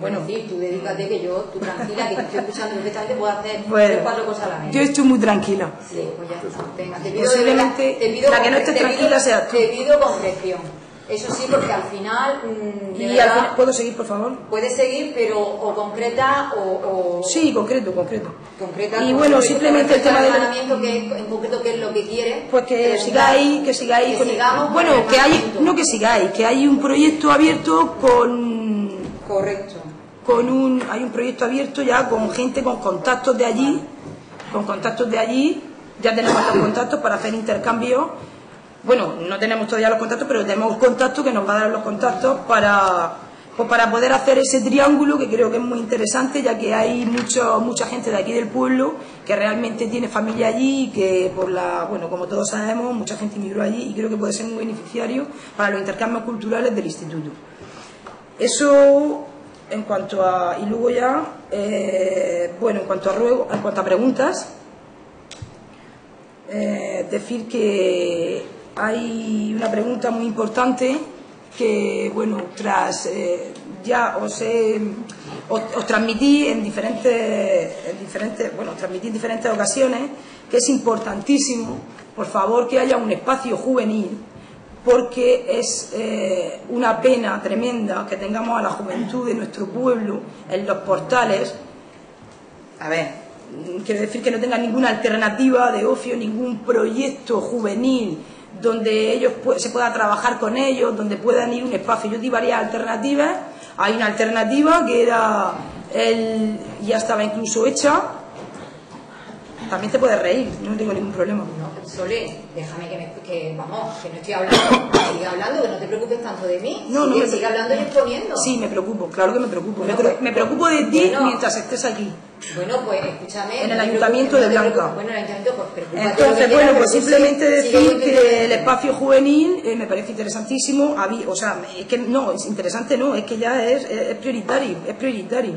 S1: Bueno, sí, tú dedícate, que tú tranquila, que te estoy escuchando perfectamente, puedo hacer 3-4 cosas a la vez.
S10: Yo estoy muy tranquila.
S1: Sí, pues ya está. Venga, te pido
S10: posiblemente la que no esté tranquila sea tú.
S1: Te pido concreción. Eso sí, porque al final...
S10: ¿Puedo seguir, por favor?
S1: Puedes seguir, pero o concreta o...
S10: Sí, concreto.
S1: Concreta.
S10: Y bueno, simplemente el tema del
S1: hermanamiento, en concreto, ¿qué es lo que quieres?
S10: Pues que sigáis bueno, que hay un proyecto abierto con...
S1: Correcto.
S10: Hay un proyecto abierto ya con gente, con contactos de allí, ya tenemos los contactos para hacer intercambios. Bueno, no tenemos todavía los contactos, pero tenemos contactos que nos va a dar los contactos para poder hacer ese triángulo, que creo que es muy interesante, ya que hay mucha gente de aquí del pueblo que realmente tiene familia allí, y que bueno, como todos sabemos, mucha gente emigró allí, y creo que puede ser muy beneficiario para los intercambios culturales del instituto. Eso en cuanto a... Y luego ya, bueno, en cuanto a preguntas, decir que hay una pregunta muy importante que, bueno, ya os transmití en diferentes ocasiones, que es importantísimo, por favor, que haya un espacio juvenil, porque es una pena tremenda que tengamos a la juventud de nuestro pueblo en los portales. A ver, quiero decir que no tengan ninguna alternativa de ocio, ningún proyecto juvenil donde ellos se pueda trabajar con ellos, donde puedan ir a un espacio. Yo di varias alternativas. Hay una alternativa que era ya estaba incluso hecha. También te puedes reír, no tengo ningún problema.
S1: No, Sole, déjame que no estoy hablando, sigue hablando, que no te preocupes tanto de mí.
S10: No,
S1: sigue hablando y exponiendo.
S10: Sí, me preocupo, claro que me preocupo. Me preocupo de ti mientras estés aquí.
S1: Bueno, pues escúchame.
S10: En el Ayuntamiento de Blanca.
S1: Bueno, el Ayuntamiento, pues preocúpate.
S10: Entonces, bueno, pues simplemente decir que el espacio juvenil me parece interesantísimo. O sea, es que no, es interesante, no, es que ya es prioritario, es prioritario.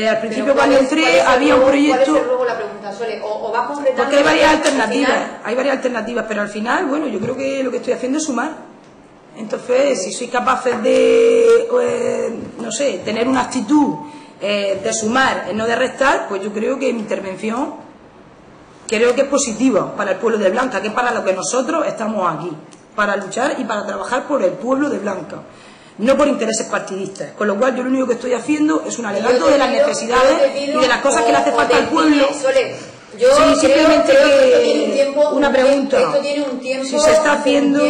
S10: Al principio, cuando entré, había un proyecto...
S1: ¿Cuál es luego la pregunta, Sole? ¿O vas completando?
S10: Porque hay varias alternativas, pero al final, bueno, yo creo que lo que estoy haciendo es sumar. Entonces, si sois capaces de, no sé, tener una actitud de sumar, no de restar, pues yo creo que mi intervención creo que es positiva para el pueblo de Blanca, que es para lo que nosotros estamos aquí, para luchar y para trabajar por el pueblo de Blanca, no por intereses partidistas. Con lo cual yo lo único que estoy haciendo es un alegato de las necesidades y de las cosas que le hace falta al pueblo.
S1: Yo
S10: simplemente una pregunta.
S1: Esto tiene un tiempo,
S10: si se está haciendo,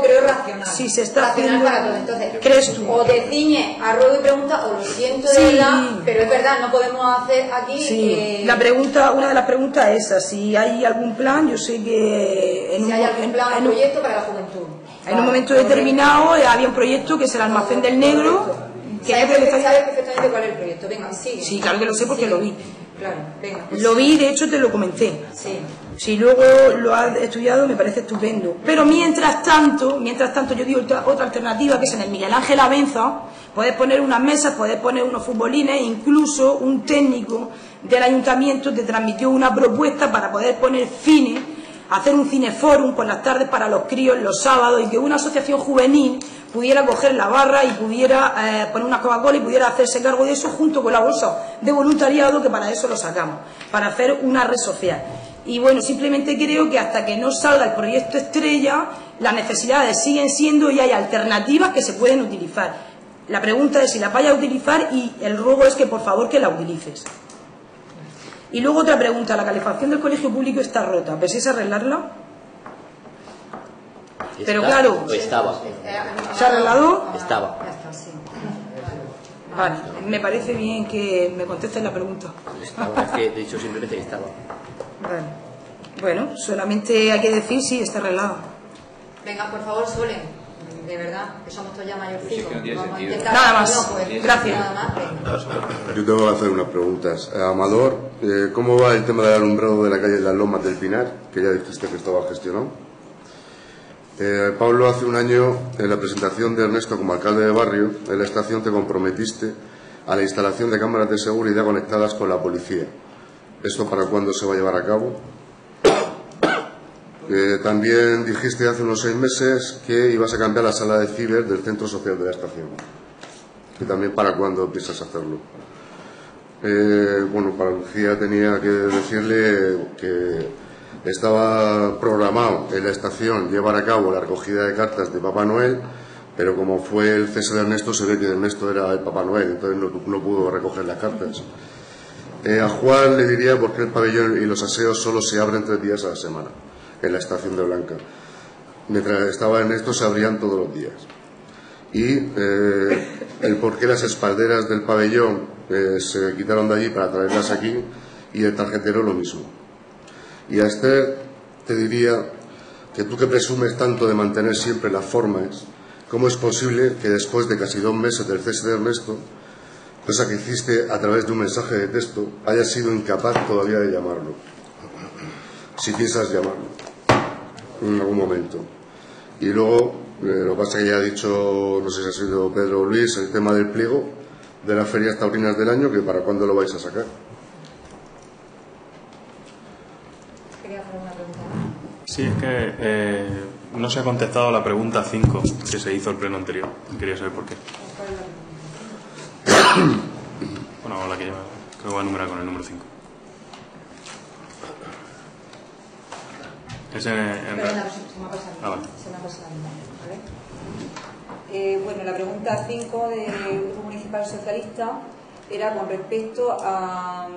S1: creo, racional.
S10: Si se está haciendo,
S1: para todo. Entonces,
S10: ¿crees tú?
S1: O te ciñes a ruego y pregunta, o lo siento de verdad, pero es verdad, no podemos hacer aquí.
S10: Sí. La pregunta, una de las preguntas es esa: si hay algún plan. Yo sé que
S1: si hay algún plan, proyecto para la juventud.
S10: En un momento determinado había un proyecto que es el Almacén del Negro.
S1: ¿Sabes perfectamente cuál es el proyecto? Venga, sigue.
S10: Sí, claro que lo sé porque lo vi.
S1: Claro, venga.
S10: Lo vi, de hecho te lo comenté.
S1: Sí.
S10: Si luego lo has estudiado me parece estupendo. Pero mientras tanto yo digo otra alternativa, que es en el Miguel Ángel Abenza. Puedes poner unas mesas, puedes poner unos futbolines, incluso un técnico del ayuntamiento te transmitió una propuesta para poder poner cine, hacer un cineforum por las tardes para los críos los sábados, y que una asociación juvenil pudiera coger la barra y pudiera poner una Coca-Cola y pudiera hacerse cargo de eso junto con la bolsa de voluntariado, que para eso lo sacamos, para hacer una red social. Y bueno, simplemente creo que hasta que no salga el proyecto estrella, las necesidades siguen siendo y hay alternativas que se pueden utilizar. La pregunta es si las vayas a utilizar, y el ruego es que por favor que la utilices. Y luego otra pregunta: la calefacción del colegio público está rota, ¿pensáis arreglarla? Pero claro,
S8: estaba.
S10: ¿Se ha arreglado?
S8: Estaba.
S10: Vale, me parece bien que me contestes la pregunta.
S8: Estaba, es que de hecho simplemente estaba.
S10: Vale. Bueno, solamente hay que decir si está arreglado.
S1: Venga, por favor, Solen. De verdad, que somos todos ya mayorcitos.
S10: Nada más, gracias.
S3: Yo tengo que hacer unas preguntas. Amador, ¿cómo va el tema del alumbrado de la calle de las Lomas del Pinar? Que ya dijiste que estaba gestionado. Pablo, hace un año, en la presentación de Ernesto como alcalde de barrio, en la estación te comprometiste a la instalación de cámaras de seguridad conectadas con la policía. ¿Esto para cuándo se va a llevar a cabo? También dijiste hace unos 6 meses que ibas a cambiar la sala de ciber del centro social de la estación. ¿Y también para cuándo piensas hacerlo? Bueno, para Lucía tenía que decirle que estaba programado en la estación llevar a cabo la recogida de cartas de Papá Noel, pero como fue el cese de Ernesto, se ve que Ernesto era el Papá Noel, entonces no pudo recoger las cartas. A Juan le diría por qué el pabellón y los aseos solo se abren 3 días a la semana en la estación de Blanca. Mientras estaba Ernesto se abrían todos los días. Y el por qué las espalderas del pabellón se quitaron de allí para traerlas aquí, y el tarjetero lo mismo. Y a Esther te diría que tú, que presumes tanto de mantener siempre las formas, ¿cómo es posible que después de casi 2 meses del cese de Ernesto, cosa que hiciste a través de un mensaje de texto, hayas sido incapaz todavía de llamarlo? Si piensas llamarlo en algún momento. Y luego, lo que pasa es que ya ha dicho, no sé si ha sido Pedro o Luis, el tema del pliego de las ferias taurinas del año, que para cuándo lo vais a sacar.
S4: Sí, es que no se ha contestado la pregunta 5 que se hizo el pleno anterior. Quería saber por qué. Bueno, la que lleva, creo que va a numerar con el número 5. Es
S1: Perdona, se me ha pasado.
S4: Vale.
S1: Se me ha pasado. ¿Vale? Bueno, la pregunta 5 del Grupo Municipal Socialista era con respecto a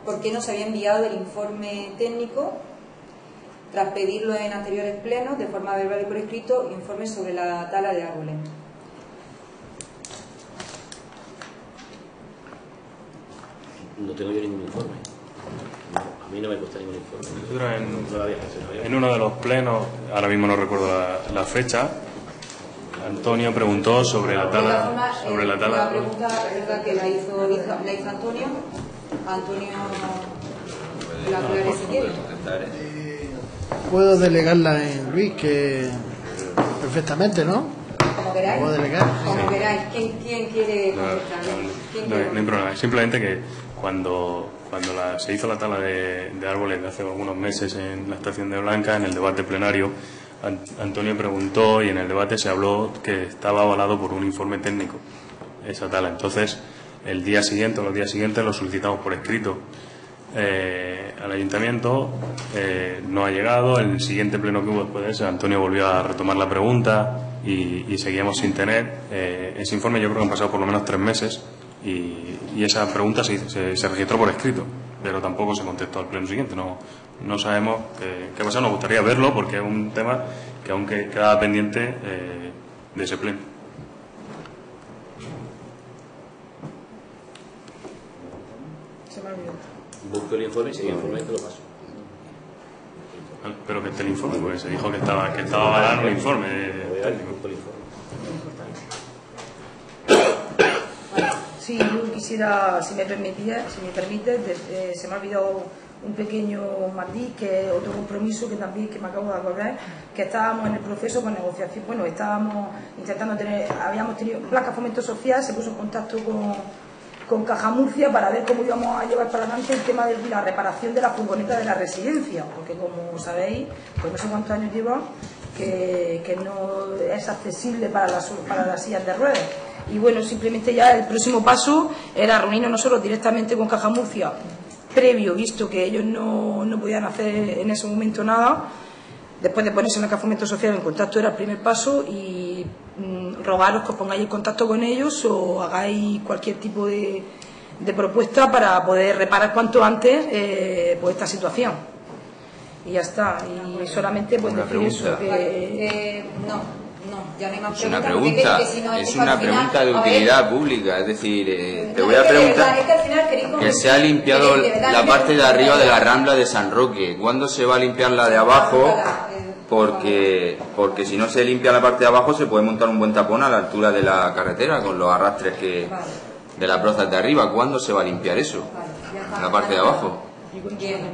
S1: por qué no se había enviado el informe técnico tras pedirlo en anteriores plenos de forma verbal y por escrito, informe sobre la tala de árboles.
S8: No tengo yo ningún informe. A mí no me consta ningún informe.
S4: En uno de los plenos, ahora mismo no recuerdo la fecha, Antonio preguntó sobre la tala.
S1: La pregunta es verdad que la hizo Antonio. Antonio la aclare si quiere.
S2: Puedo delegarla en Luis, que perfectamente, ¿no?
S1: Como queráis.
S2: Puedo delegar.
S1: Como queráis. ¿Quién quiere contestar?
S4: No hay problema. Simplemente que cuando se hizo la tala de árboles de hace algunos meses en la estación de Blanca, en el debate plenario, Antonio preguntó y en el debate se habló que estaba avalado por un informe técnico esa tala. Entonces, el día siguiente o los días siguientes lo solicitamos por escrito al ayuntamiento, no ha llegado. El siguiente pleno que hubo después de ese, Antonio volvió a retomar la pregunta y seguíamos sin tener ese informe. Yo creo que han pasado por lo menos 3 meses y esa pregunta se registró por escrito, pero tampoco se contestó al pleno siguiente. No sabemos qué pasa. Nos gustaría verlo porque es un tema que aún quedaba pendiente de ese pleno.
S10: Se me ha olvidado.
S8: Busco el informe y si hay informe te lo paso.
S4: Pero que esté el informe, porque se dijo que estaba valorando el informe técnico.
S10: Sí, yo quisiera, si me permite, se me ha olvidado un pequeño matiz, que otro compromiso que también que me acabo de acordar, que estábamos en el proceso con negociación, bueno, estábamos intentando habíamos tenido, Blanca Fomento Social se puso en contacto con Caja Murcia para ver cómo íbamos a llevar para adelante el tema de la reparación de la furgoneta de la residencia, porque como sabéis, pues no sé cuántos años lleva, que no es accesible para las sillas de ruedas. Y bueno, simplemente ya el próximo paso era reunirnos nosotros directamente con Caja Murcia, previo, visto que ellos no podían hacer en ese momento nada. Después de ponerse en la Caja Fomento Social en contacto era el primer paso, y rogaros que os pongáis en contacto con ellos o hagáis cualquier tipo de propuesta para poder reparar cuanto antes pues esta situación. Y ya está. Y solamente pues decir eso, que
S1: ya no hay más
S7: es una pregunta, es una pregunta de utilidad pública, es decir, te voy a preguntar que se ha limpiado la parte de arriba de la Rambla de San Roque. ¿Cuándo se va a limpiar la de abajo? Porque si no se limpia la parte de abajo se puede montar un buen tapón a la altura de la carretera con los arrastres de las brozas de arriba. ¿Cuándo se va a limpiar eso? La parte de abajo.
S1: Bien.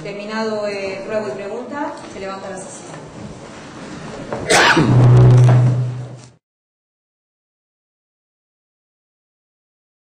S1: Terminado prueba y pregunta, se levanta la sesión.